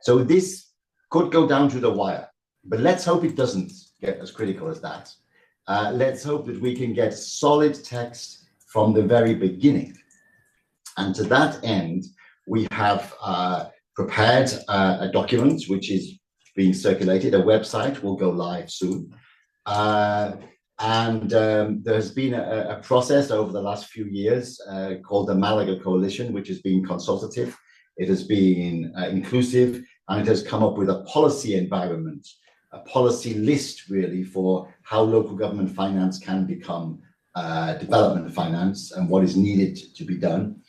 [SPEAKER 1] So this could go down to the wire, but let's hope it doesn't get as critical as that. Let's hope that we can get solid text from the very beginning. And to that end, we have prepared a document which is being circulated. A website will go live soon. There's been a process over the last few years called the Malaga Coalition, which has been consultative, it has been inclusive, and it has come up with a policy environment, a policy list really for how local government finance can become development finance and what is needed to be done.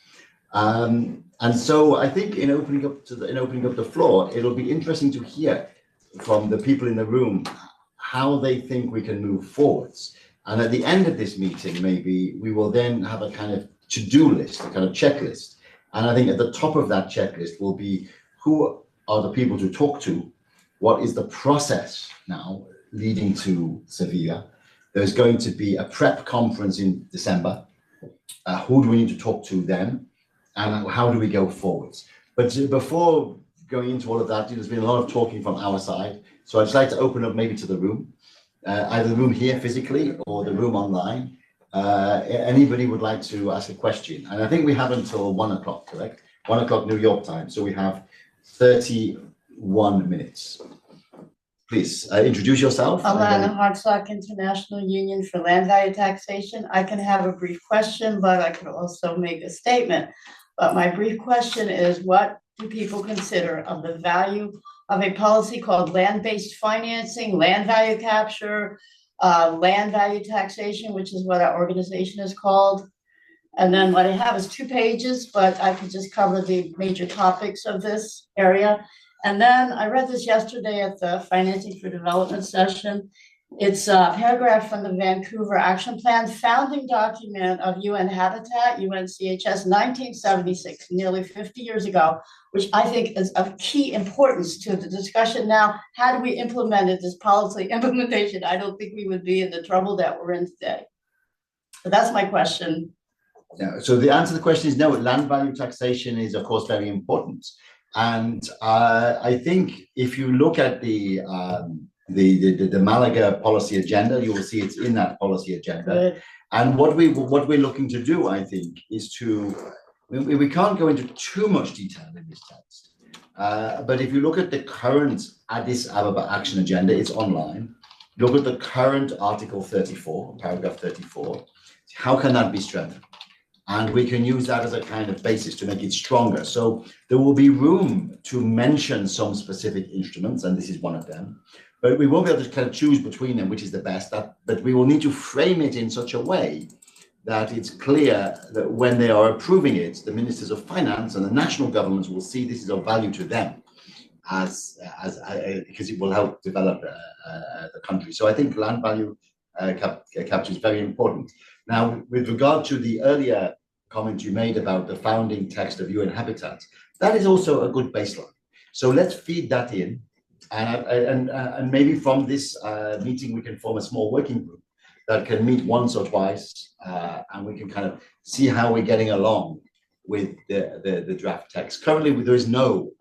[SPEAKER 1] And so I think in opening up the floor, it'll be interesting to hear from the people in the room how they think we can move forwards. And at the end of this meeting, maybe we will then have a kind of to-do list, a kind of checklist. And I think at the top of that checklist will be who are the people to talk to, what is the process now leading to Sevilla. There's going to be a prep conference in December. Who do we need to talk to then? And how do we go forwards? But before going into all of that, there's been a lot of talking from our side. So I'd just like to open up maybe to the room, either the room here physically or the room online. Anybody would like to ask a question? And I think we have until 1 o'clock, correct? 1 o'clock New York time. So we have 31 minutes. Please introduce yourself.
[SPEAKER 9] Alana Hartsock, International Union for Land Value Taxation. I can have a brief question, but I can also make a statement. But my brief question is, what do people consider of the value of a policy called land-based financing, land value capture, land value taxation, which is what our organization is called? And then what I have is 2 pages, but I could just cover the major topics of this area. And then I read this yesterday at the Financing for Development session. It's a paragraph from the Vancouver Action Plan, founding document of UN Habitat, UNCHS, 1976, nearly 50 years ago, which I think is of key importance to the discussion now. How do we implement this policy implementation? I don't think we would be in the trouble that we're in today. So that's my question.
[SPEAKER 1] Yeah, so the answer to the question is no, land value taxation is, of course, very important. And I think if you look at the Malaga policy agenda, you will see it's in that policy agenda.
[SPEAKER 9] Good.
[SPEAKER 1] And what we're looking to do, I think, is we can't go into too much detail in this text. But if you look at the current Addis Ababa Action Agenda, it's online. Look at the current Article 34, paragraph 34. How can that be strengthened? And we can use that as a kind of basis to make it stronger. So there will be room to mention some specific instruments, and this is one of them. But we won't be able to kind of choose between them, which is the best. But we will need to frame it in such a way that it's clear that when they are approving it, the ministers of finance and the national governments will see this is of value to them, because it will help develop the country. So I think land value capture is very important. Now, with regard to the earlier comment you made about the founding text of UN Habitat, that is also a good baseline. So let's feed that in, and maybe from this meeting we can form a small working group that can meet once or twice, and we can kind of see how we're getting along with the draft text. Currently, there is no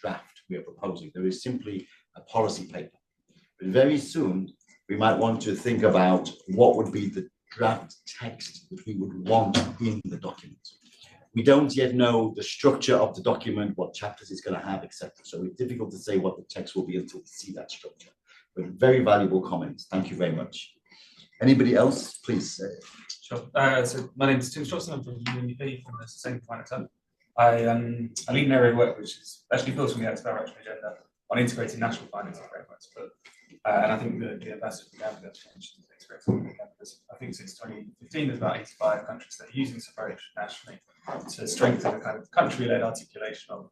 [SPEAKER 1] draft we are proposing. There is simply a policy paper. But very soon, we might want to think about what would be the draft text that we would want in the document. We don't yet know the structure of the document, what chapters it's going to have, etc. So it's difficult to say what the text will be until we see that structure. But very valuable comments. Thank you very much. Anybody else, please?
[SPEAKER 10] Sure. So my name is Tim Strawson. I'm from UNDP, from the Sustainable Finance Hub. I lead an area of work which is actually built on the Addis Ababa Action Agenda on integrating national financing frameworks. And I think the ambassador from Gambia mentioned integrating because I think since 2015 there's about 85 countries that are using this approach nationally to strengthen the kind of country-led articulation of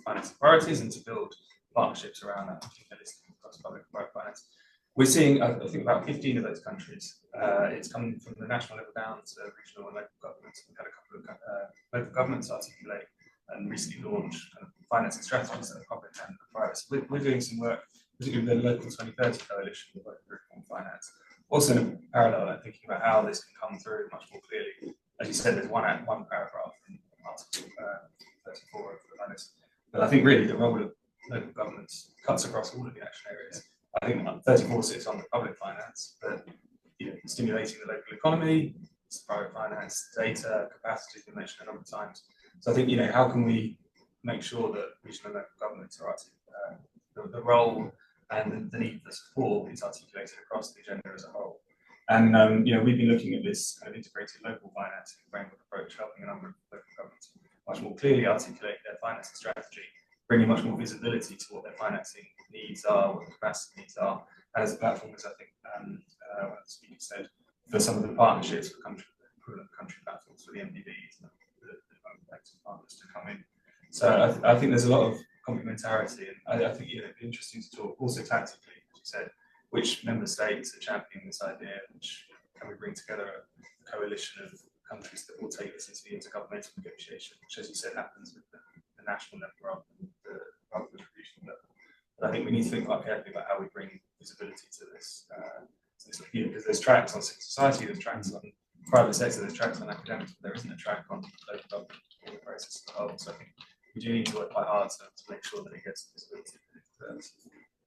[SPEAKER 10] financing priorities and to build partnerships around that, across public and private finance. We're seeing, I think, about 15 of those countries. It's coming from the national level down to regional and local governments. We've had a couple of local governments articulate and recently launch kind of financing strategies that are public and private. So we're doing some work, particularly with the local 2030 coalition, the work group on finance. Also, in parallel, I'm thinking about how this can come through much more clearly. As you said, there's one paragraph in Article 34 of the finance. But I think really the role of local governments cuts across all of the action areas. I think 34 sits on the public finance, but stimulating the local economy, private finance, data, capacity, we mentioned a number of times. So I think, how can we make sure that regional and local governments are the role and the need for support is articulated across the agenda as a whole. And we've been looking at this kind of integrated local financing framework approach, helping a number of local governments much more clearly articulate their financing strategy, bringing much more visibility to what their financing needs are, what the capacity needs are. And as a platform, as I think the speaker said, for some of the partnerships for country platforms for the MDBs and the active partners to come in. So I think there's a lot of complementarity, and I think it'd be interesting to talk also tactically, as you said, which member states are championing this idea, which can we bring together a coalition of countries that will take this into the intergovernmental negotiation, which, as you said, happens with the national level rather than the regional level. But I think we need to think quite carefully about how we bring visibility to this. Because there's tracks on civil society, there's tracks on private sector, there's tracks on academics, but there isn't a track on local government or the process as a whole. So I think we do need to work quite hard to make sure that it gets visibility.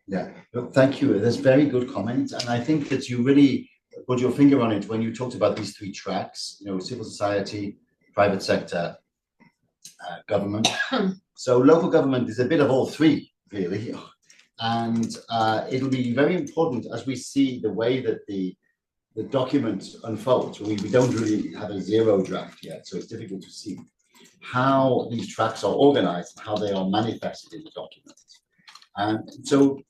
[SPEAKER 1] Yeah, look, thank you. There's very good comments, and I think that you really put your finger on it when you talked about these three tracks. You know, civil society, private sector, government. So local government is a bit of all three, really, and it'll be very important as we see the way that the document unfolds. We don't really have a zero draft yet, so it's difficult to see how these tracks are organized, how they are manifested in the document. And so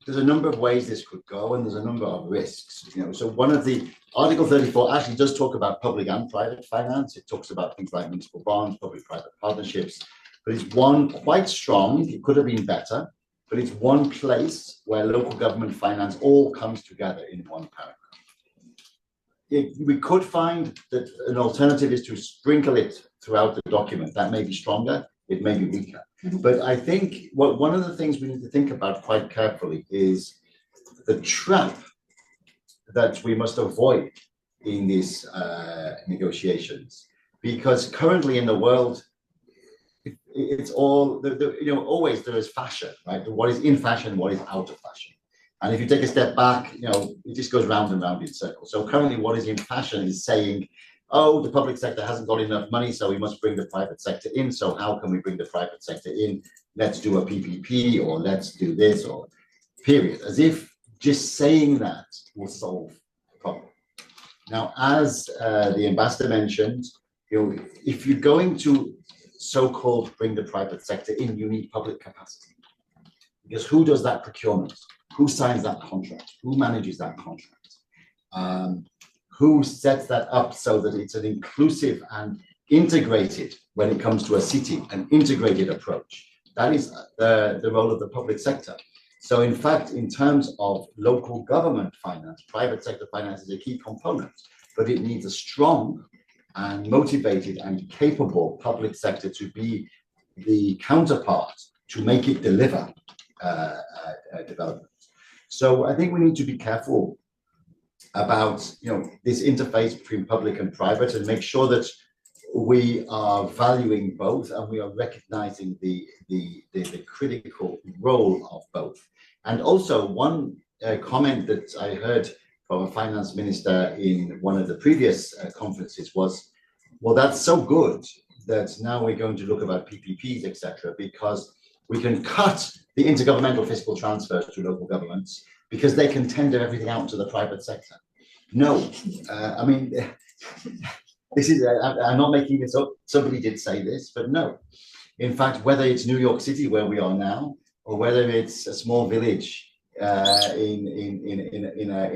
[SPEAKER 1] there's a number of ways this could go, and there's a number of risks. You know, so one of the Article 34 actually does talk about public and private finance. It talks about things like municipal bonds, public-private partnerships, but it's one quite strong. It could have been better, but it's one place where local government finance all comes together in one paragraph. We could find that an alternative is to sprinkle it throughout the document. That may be stronger, it may be weaker. But I think one of the things we need to think about quite carefully is the trap that we must avoid in these negotiations, because currently in the world, it's all, you know, always there is fashion, right? What is in fashion, what is out of fashion. And if you take a step back, you know, it just goes round and round in circles. So currently what is in fashion is saying, oh, the public sector hasn't got enough money, so we must bring the private sector in. So how can we bring the private sector in? Let's do a PPP, or let's do this, or period. As if just saying that will solve the problem. Now, as the ambassador mentioned, you know, if you're going to so-called bring the private sector in, you need public capacity. Because who does that procurement? Who signs that contract? Who manages that contract? Who sets that up so that it's an inclusive and integrated, when it comes to a city, an integrated approach? That is the role of the public sector. So in fact, in terms of local government finance, private sector finance is a key component, but it needs a strong and motivated and capable public sector to be the counterpart to make it deliver development. So I think we need to be careful about, you know, this interface between public and private, and make sure that we are valuing both and we are recognizing the critical role of both. And also one comment that I heard from a finance minister in one of the previous conferences was, well, that's so good that now we're going to look about PPPs, etc., because we can cut the intergovernmental fiscal transfers to local governments because they can tender everything out to the private sector. No, I mean, this is, I'm not making this up. Somebody did say this, but no. In fact, whether it's New York City where we are now, or whether it's a small village in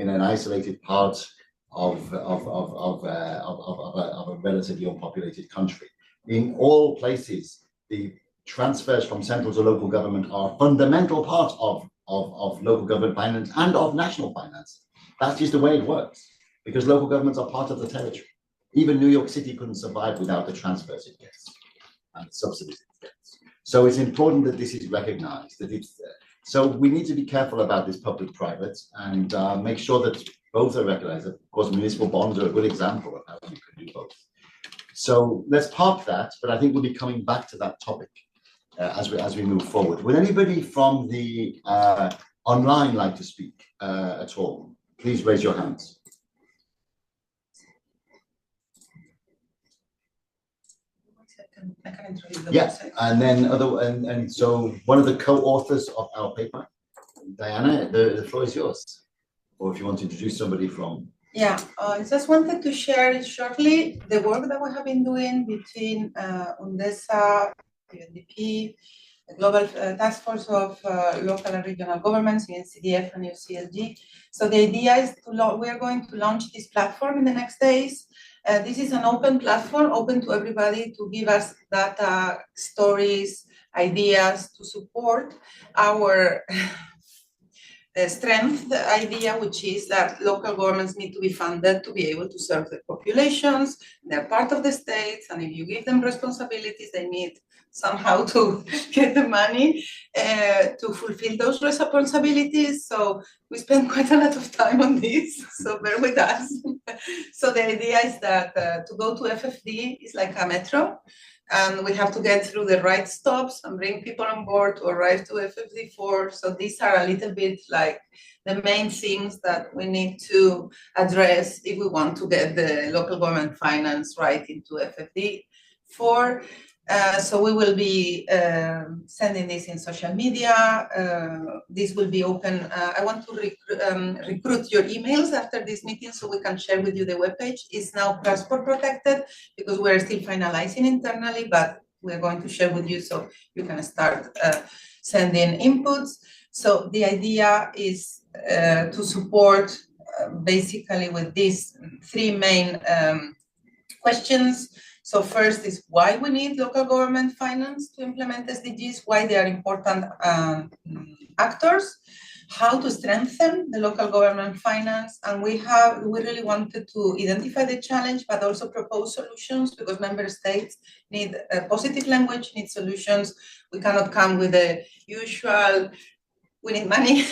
[SPEAKER 1] an isolated part of a relatively unpopulated country, in all places, the transfers from central to local government are a fundamental part of local government finance and of national finance. That's just the way it works, because local governments are part of the territory. Even New York City couldn't survive without the transfers it gets and the subsidies it gets. So it's important that this is recognized, that it's so we need to be careful about this public-private and make sure that both are recognized. Of course, municipal bonds are a good example of how you can do both. So let's park that, but I think we'll be coming back to that topic as we move forward. Would anybody from the online like to speak at all? Please raise your hands. Yeah, and then and so one of the co-authors of our paper, Diana, the floor is yours. Or if you want to introduce somebody from.
[SPEAKER 11] Yeah, I just wanted to share shortly the work that we have been doing between UNDESA, UNDP, Global Task Force of Local and Regional Governments, UNCDF and UCLG. So the idea is we are going to launch this platform in the next days. This is an open platform, open to everybody to give us data, stories, ideas to support our strength idea, which is that local governments need to be funded to be able to serve the populations. They're part of the states, and if you give them responsibilities, they need somehow to get the money to fulfill those responsibilities. So we spend quite a lot of time on this, so bear with us. So the idea is that to go to FfD is like a metro, and we have to get through the right stops and bring people on board to arrive to FfD4. So these are a little bit like the main things that we need to address if we want to get the local government finance right into FfD4. So we will be sending this in social media. This will be open. I want to recruit your emails after this meeting so we can share with you the webpage. It's now passport protected because we're still finalizing internally, but we're going to share with you so you can start sending inputs. So the idea is to support basically with these three main questions. So first is why we need local government finance to implement SDGs, why they are important actors, how to strengthen the local government finance, and we really wanted to identify the challenge, but also propose solutions because member states need a positive language, need solutions. We cannot come with the usual we need money.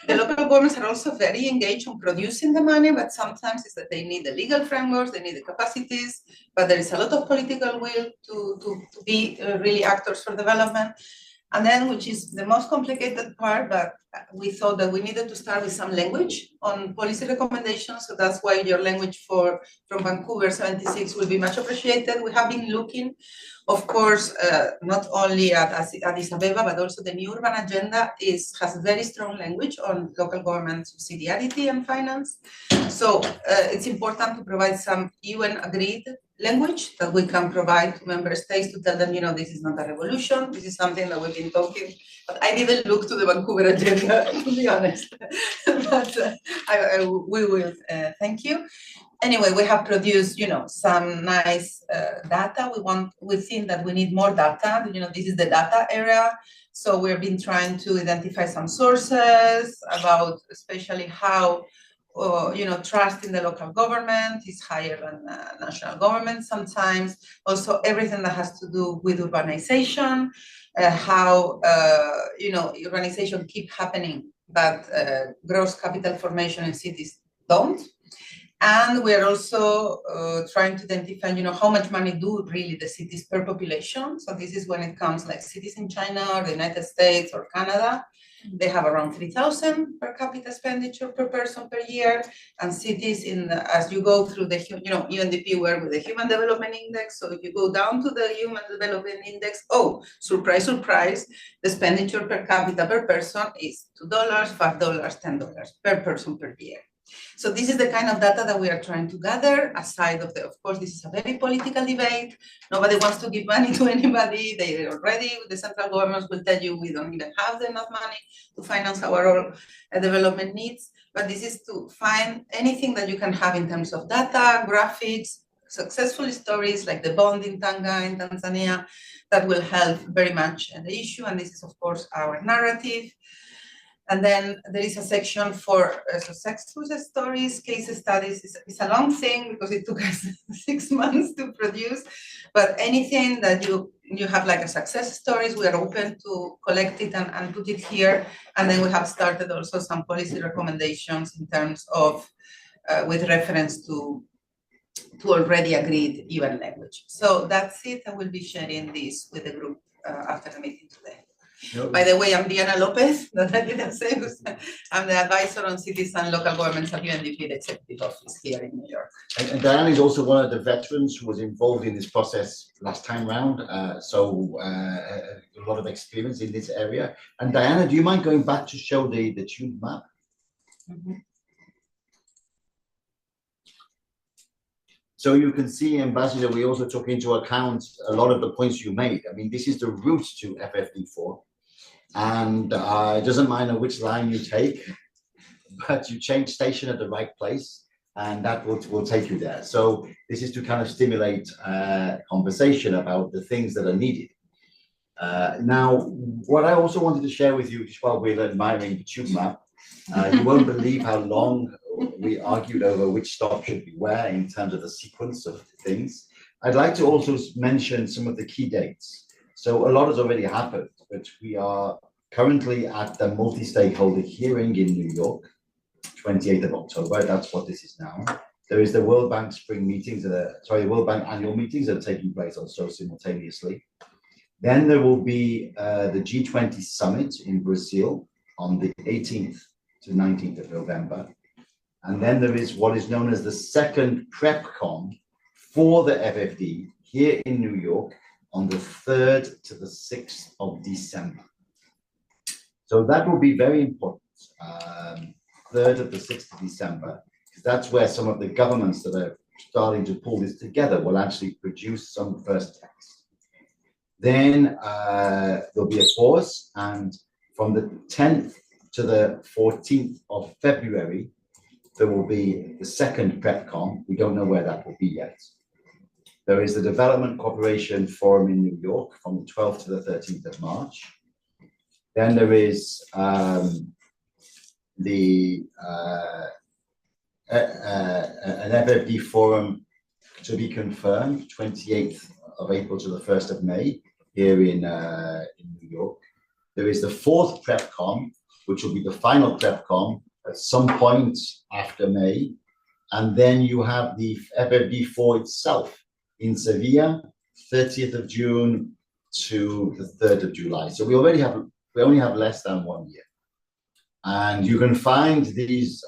[SPEAKER 11] The local governments are also very engaged on producing the money, but sometimes it's that they need the legal frameworks, they need the capacities, but there is a lot of political will to be really actors for development. And then, which is the most complicated part, but we thought that we needed to start with some language on policy recommendations. So that's why your language from Vancouver 76 will be much appreciated. We have been looking, of course, not only at Addis Ababa, but also the new urban agenda has very strong language on local government subsidiarity and finance. So it's important to provide some UN agreed language that we can provide to member states to tell them, you know, this is not a revolution, this is something that we've been talking, but I didn't look to the Vancouver agenda, to be honest, but we will, thank you. Anyway, we have produced, you know, some nice data. We think that we need more data, you know, this is the data area. So we've been trying to identify some sources about especially how you know, trust in the local government is higher than national government sometimes. Also, everything that has to do with urbanization, how, you know, urbanization keep happening, but gross capital formation in cities don't. And we're also trying to identify, you know, how much money do really the cities per population. So this is when it comes like cities in China or the United States or Canada. They have around 3,000 per capita expenditure per person per year, and cities as you go through the, you know, UNDP work with the Human Development Index. So if you go down to the Human Development Index, oh, surprise, surprise, the expenditure per capita per person is $2, $5, $10 per person per year. So this is the kind of data that we are trying to gather aside of of course, this is a very political debate. Nobody wants to give money to anybody. They already, the central governments will tell you we don't even have enough money to finance our own development needs. But this is to find anything that you can have in terms of data, graphics, successful stories like the bond in Tanga in Tanzania that will help very much in the issue. And this is, of course, our narrative. And then there is a section for successful stories, case studies. It's a long thing because it took us 6 months to produce. But anything that you have like a success stories, we are open to collect it and put it here. And then we have started also some policy recommendations in terms of with reference to already agreed UN language. So that's it. I will be sharing this with the group after the meeting today. By the way, I'm Diana Lopez, that I didn't say. I'm the advisor on cities and local governments at UNDP, the executive office here in New York.
[SPEAKER 1] And Diana is also one of the veterans who was involved in this process last time round. So a lot of experience in this area. And Diana, do you mind going back to show the tuned map?
[SPEAKER 11] Mm-hmm.
[SPEAKER 1] So you can see, Ambassador, we also took into account a lot of the points you made. I mean, this is the route to FfD4, and it doesn't matter which line you take, but you change station at the right place, and that will take you there. So this is to kind of stimulate conversation about the things that are needed. Now, what I also wanted to share with you, just while we're admiring the tube map, you won't believe how long we argued over which stop should be where in terms of the sequence of things. I'd like to also mention some of the key dates. So a lot has already happened, but we are currently at the multi-stakeholder hearing in New York, 28th of October. That's what this is now. There is the World Bank spring meetings, World Bank annual meetings that are taking place also simultaneously. Then there will be the G20 summit in Brazil on the 18th to 19th of November. And then there is what is known as the second PrepCon for the FfD here in New York on the 3rd to the 6th of December. So that will be very important, 3rd of the 6th of December, because that's where some of the governments that are starting to pull this together will actually produce some first text. Then there'll be a pause, and from the 10th to the 14th of February, there will be the second PrepCon. We don't know where that will be yet. There is the Development Cooperation Forum in New York from the 12th to the 13th of March. Then there is an FfD forum to be confirmed, 28th of April to the 1st of May here in New York. There is the fourth PrepCon, which will be the final PrepCon at some point after May. And then you have the FfD4 itself in Sevilla, 30th of June to the 3rd of July. So we only have less than 1 year. And you can find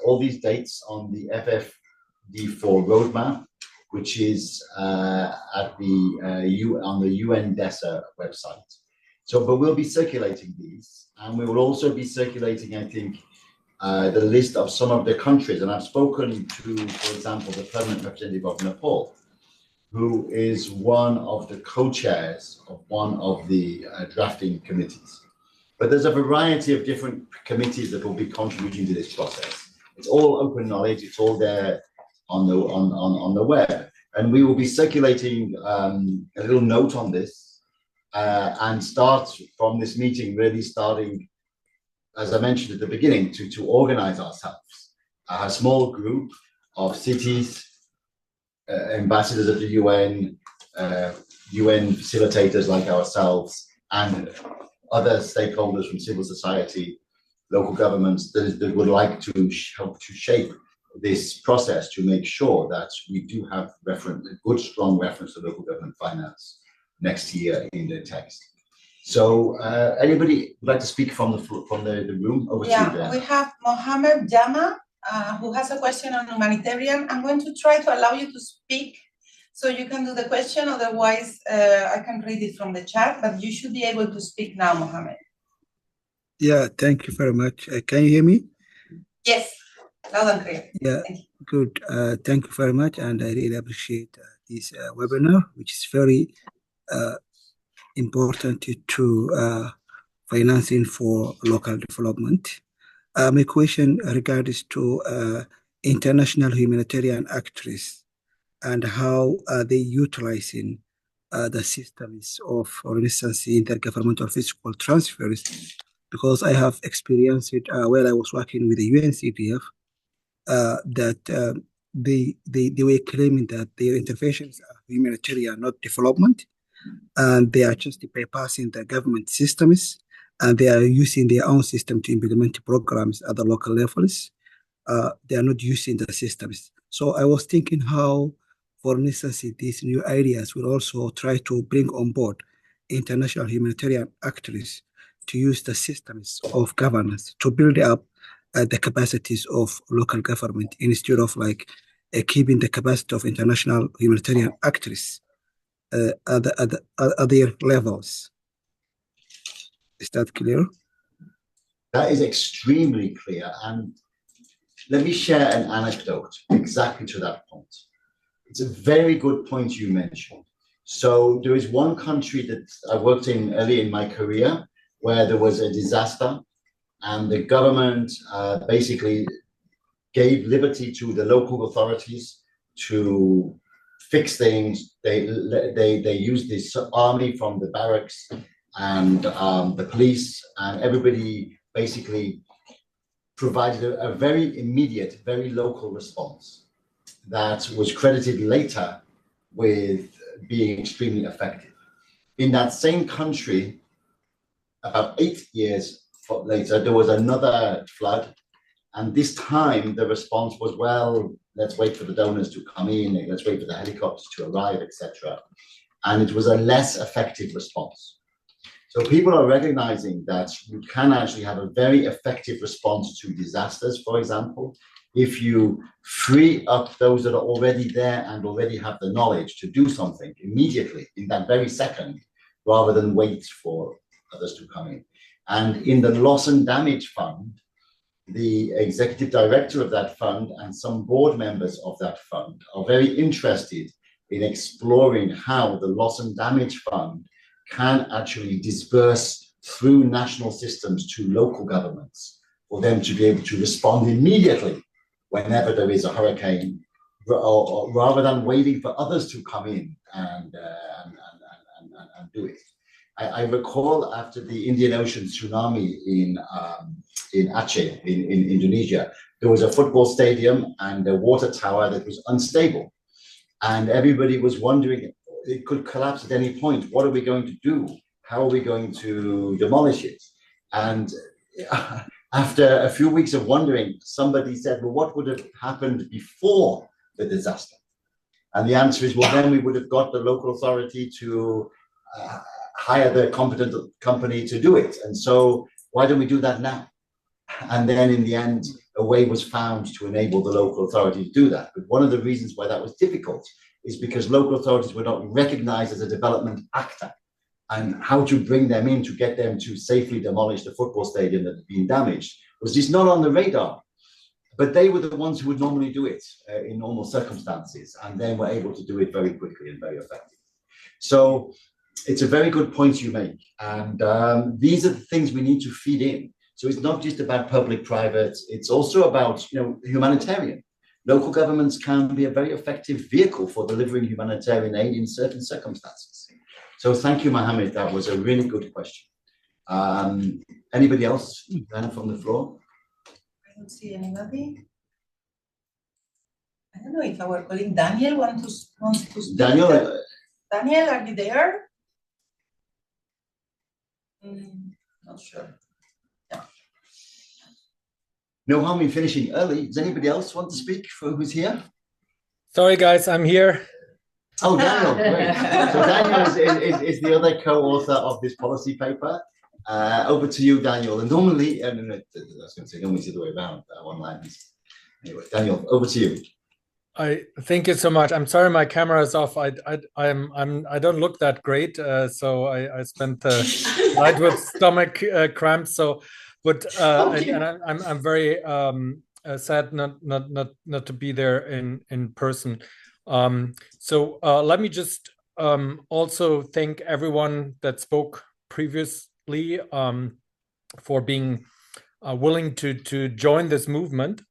[SPEAKER 1] all these dates on the FfD4 roadmap, which is on the UNDESA website. So, but we'll be circulating these, and we will also be circulating, I think, the list of some of the countries. And I've spoken to, for example, the permanent representative of Nepal, who is one of the co-chairs of one of the drafting committees. But there's a variety of different committees that will be contributing to this process. It's all open knowledge. It's all there on the web, and we will be circulating a little note on this and start from this meeting, really starting, as I mentioned at the beginning, to organize ourselves. A small group of cities, ambassadors of the UN, UN facilitators like ourselves, and other stakeholders from civil society, local governments that would like to help to shape this process to make sure that we do have a good, strong reference to local government finance next year in the text. So anybody would like to speak from the room? Over to you, Dan.
[SPEAKER 11] We have Mohammed Jama, who has a question on humanitarian. I'm going to try to allow you to speak so you can do the question. Otherwise, I can read it from the chat, but you should be able to speak now, Mohammed.
[SPEAKER 12] Yeah, thank you very much. Can you hear me?
[SPEAKER 11] Yes, loud and clear.
[SPEAKER 12] Yeah, good. Thank you very much, and I really appreciate this webinar, which is very important to financing for local development. My question regards to international humanitarian actors and how are they utilizing the systems of, for instance, intergovernmental fiscal transfers, because I have experienced it while I was working with the UNCDF, that they were claiming that their interventions are humanitarian, not development, and they are just bypassing the government systems, and they are using their own system to implement programs at the local levels. They are not using the systems. So I was thinking how, for instance, these new ideas will also try to bring on board international humanitarian actors to use the systems of governance to build up the capacities of local government instead of keeping the capacity of international humanitarian actors at their levels. Is that clear?
[SPEAKER 1] That is extremely clear. And let me share an anecdote exactly to that point. it's a very good point you mentioned. So there is one country that I worked in early in my career where there was a disaster, and the government basically gave liberty to the local authorities to fix things. They used this army from the barracks and the police, and everybody basically provided a very immediate, very local response that was credited later with being extremely effective. In that same country, about 8 years later, there was another flood. And this time the response was, well, let's wait for the donors to come in, let's wait for the helicopters to arrive, etc. And it was a less effective response. So people are recognizing that you can actually have a very effective response to disasters, for example, if you free up those that are already there and already have the knowledge to do something immediately in that very second, rather than wait for others to come in. And in the loss and damage fund, the executive director of that fund and some board members of that fund are very interested in exploring how the loss and damage fund can actually disperse through national systems to local governments for them to be able to respond immediately whenever there is a hurricane, or rather than waiting for others to come in and do it. I recall after the Indian Ocean tsunami in Aceh, in Indonesia, there was a football stadium and a water tower that was unstable. And everybody was wondering, it could collapse at any point. What are we going to do? How are we going to demolish it? And after a few weeks of wondering, somebody said, well, what would have happened before the disaster? And the answer is, well, then we would have got the local authority to hire the competent company to do it. And so why don't we do that now? And then in the end, a way was found to enable the local authority to do that. But one of the reasons why that was difficult is because local authorities were not recognized as a development actor, and how to bring them in to get them to safely demolish the football stadium that had been damaged was just not on the radar. But they were the ones who would normally do it in normal circumstances, and then were able to do it very quickly and very effectively. So it's a very good point you make. And these are the things we need to feed in. So it's not just about public-private, it's also about, humanitarian. Local governments can be a very effective vehicle for delivering humanitarian aid in certain circumstances. So thank you, Mohammed. That was a really good question. Anybody else from the floor?
[SPEAKER 11] I don't see anybody. I don't know if our colleague Daniel wants to speak.
[SPEAKER 1] Daniel,
[SPEAKER 11] are you there? Not sure. Yeah.
[SPEAKER 1] No harm in finishing early. Does anybody else want to speak for who's here?
[SPEAKER 13] Sorry, guys, I'm here.
[SPEAKER 1] Oh, Daniel, great. So Daniel is the other co-author of this policy paper. Over to you, Daniel. And normally, I was going to say, normally it's the other way around online. Anyway, Daniel, over to you.
[SPEAKER 13] I thank you so much. I'm sorry my camera is off. I don't look that great, so I spent the night with stomach cramps. So, but and I'm very sad not to be there in person. So let me just also thank everyone that spoke previously for being willing to join this movement.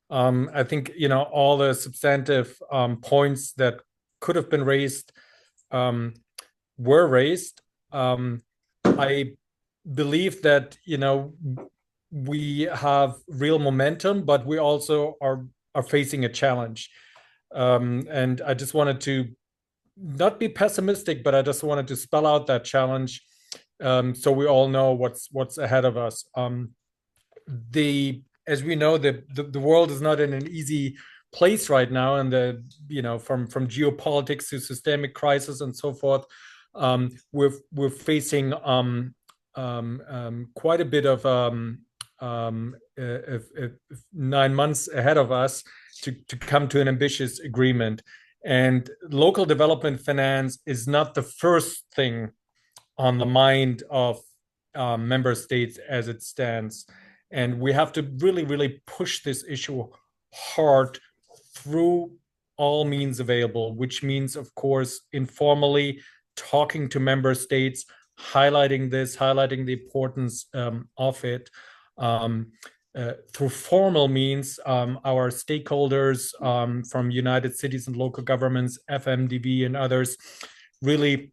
[SPEAKER 13] I think all the substantive points that could have been raised were raised. I believe that we have real momentum, but we also are facing a challenge. And I just wanted to not be pessimistic, but I just wanted to spell out that challenge so we all know what's ahead of us. As we know, the world is not in an easy place right now, and from geopolitics to systemic crisis and so forth, we're facing quite a bit of 9 months ahead of us to come to an ambitious agreement. And local development finance is not the first thing on the mind of member states as it stands. And we have to really, really push this issue hard through all means available, which means, of course, informally talking to member states, highlighting the importance of it. Through formal means, our stakeholders from United Cities and Local Governments, FMDB and others, really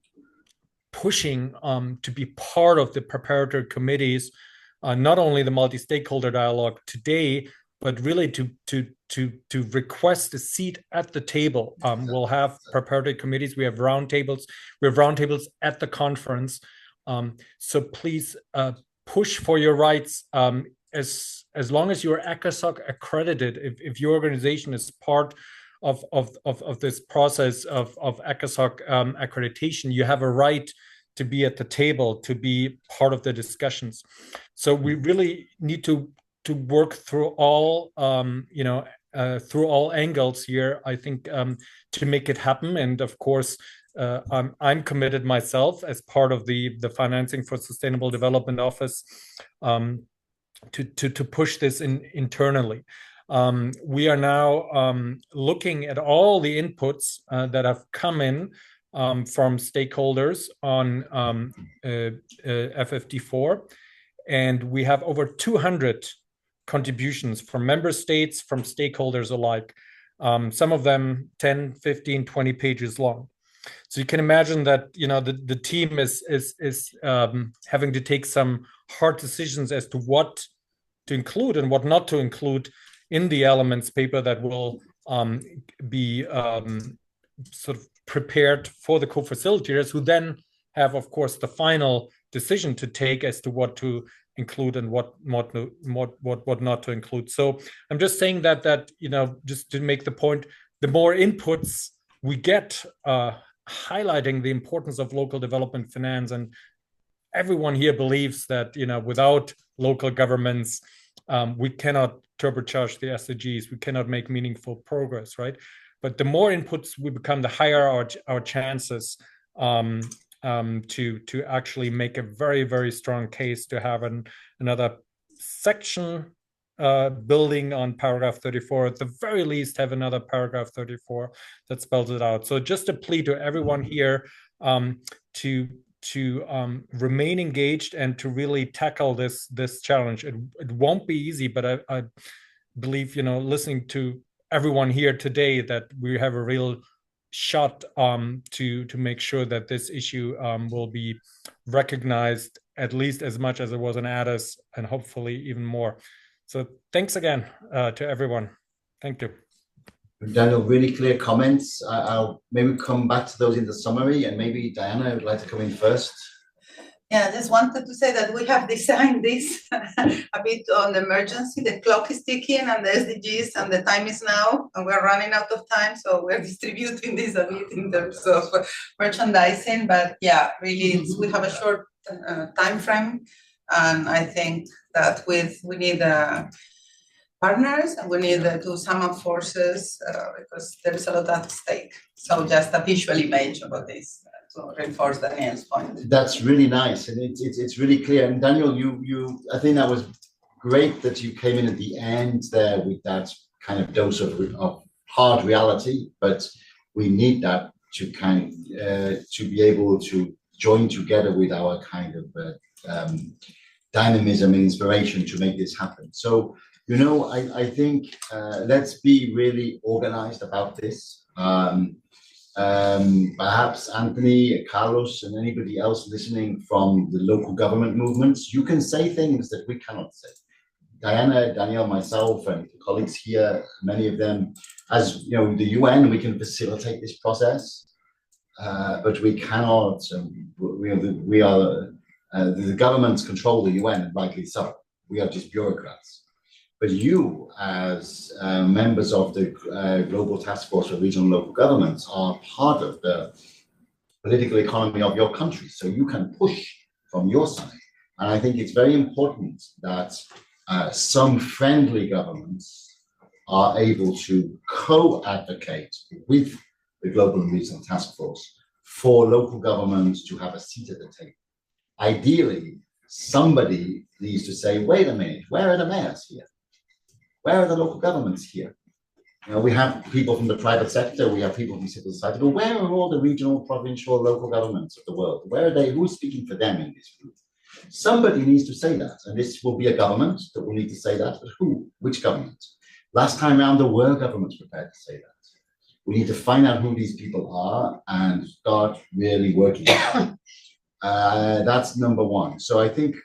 [SPEAKER 13] pushing to be part of the preparatory committees, not only the multi-stakeholder dialogue today, but really to request a seat at the table. We'll have preparatory committees, we have roundtables at the conference. So please push for your rights as long as you're ECOSOC accredited. If your organization is part of this process of ECOSOC accreditation, you have a right to be at the table, to be part of the discussions. So we really need to work through all through all angles here, I think, to make it happen. And of course, I'm committed myself as part of the Financing for Sustainable Development Office to push this internally. We are now looking at all the inputs that have come in from stakeholders on FfD4, and we have over 200 contributions from member states, from stakeholders alike, some of them 10, 15, 20 pages long. So you can imagine that the team is having to take some hard decisions as to what to include and what not to include in the elements paper that will be sort of prepared for the co-facilitators, who then have, of course, the final decision to take as to what to include and what not to include. So I'm just saying that just to make the point, the more inputs we get highlighting the importance of local development finance, and everyone here believes that without local governments we cannot turbocharge the SDGs, we cannot make meaningful progress, right? But the more inputs we become, the higher our chances to actually make a very, very strong case to have another section building on paragraph 34, at the very least have another paragraph 34 that spells it out. So just a plea to everyone here to remain engaged and to really tackle this challenge. It won't be easy, but I believe, listening to everyone here today, that we have a real shot to make sure that this issue will be recognized at least as much as it was in Addis, and hopefully even more. So thanks again to everyone. Thank you.
[SPEAKER 1] Daniel, really clear comments. I'll maybe come back to those in the summary, and maybe Diana would like to come in first.
[SPEAKER 11] Yeah, I just wanted to say that we have designed this a bit on emergency. The clock is ticking and the SDGs, and the time is now, and we're running out of time. So we're distributing this a bit in terms of merchandising. But yeah, really, we have a short time frame. And I think that we need partners, and we need to sum up forces because there is a lot at stake. So just a visual image about this to reinforce Daniel's point.
[SPEAKER 1] That's really nice, and it's really clear. And Daniel, I think that was great that you came in at the end there with that kind of dose of hard reality. But we need that to kind of to be able to join together with our kind of dynamism and inspiration to make this happen. So I think let's be really organized about this. Perhaps Anthony, Carlos, and anybody else listening from the local government movements, you can say things that we cannot say. Diana, Danielle, myself, and the colleagues here, many of them, as the UN, we can facilitate this process, but we cannot. The governments control the UN, and rightly so. We are just bureaucrats. But you, as members of the Global Task Force for Regional and Local Governments, are part of the political economy of your country, so you can push from your side. And I think it's very important that some friendly governments are able to co-advocate with the Global and Regional Task Force for local governments to have a seat at the table. Ideally, somebody needs to say, wait a minute, where are the mayors here? Where are the local governments here? You know, we have people from the private sector, we have people from civil society, but where are all the regional, provincial, local governments of the world? Where are they? Who's speaking for them in this group? Somebody needs to say that, and this will be a government that will need to say that, but who? Which government? Last time around, there were governments prepared to say that. We need to find out who these people are and start really working on it. That's number one. So I think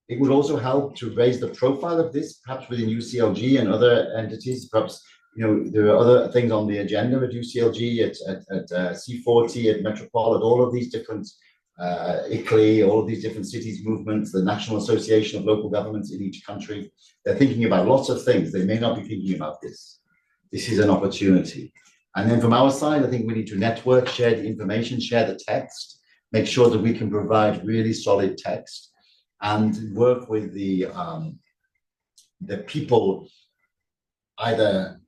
[SPEAKER 1] it would also help to raise the profile of this, perhaps within UCLG and other entities. Perhaps, you know, there are other things on the agenda at UCLG, at C40, at Metropole, at all of these different ICLI, all of these different cities movements, the National Association of Local Governments in each country. They're thinking about lots of things. They may not be thinking about this. This is an opportunity. And then from our side, I think we need to network, share the information, share the text, make sure that we can provide really solid text, and work with the people either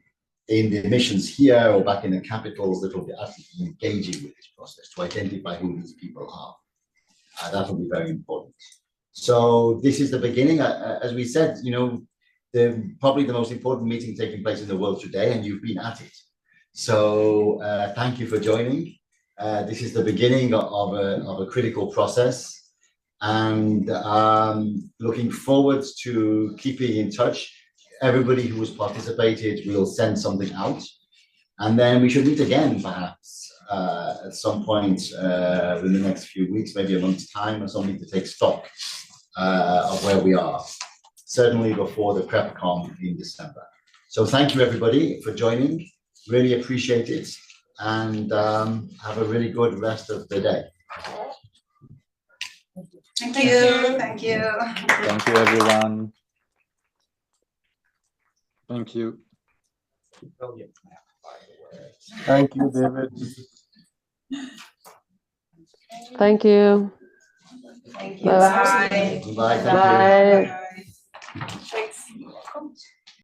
[SPEAKER 1] in the missions here or back in the capitals that will be actively engaging with this process to identify who these people are. That will be very important. So this is the beginning. As we said, you know, probably the most important meeting taking place in the world today, and you've been at it. So thank you for joining. This is the beginning of a critical process, and looking forward to keeping in touch. Everybody who has participated will send something out, and then we should meet again perhaps at some point in the next few weeks, maybe a month's time or something, to take stock of where we are, certainly before the PrepCon in December. So thank you everybody for joining, really appreciate it, and have a really good rest of the day.
[SPEAKER 11] Thank you. Thank you.
[SPEAKER 5] Thank you, everyone.
[SPEAKER 6] Thank you.
[SPEAKER 7] Thank you, David.
[SPEAKER 8] Thank you.
[SPEAKER 11] Thank you.
[SPEAKER 8] Bye.
[SPEAKER 11] Bye.
[SPEAKER 1] Bye. Thank you.
[SPEAKER 8] Bye.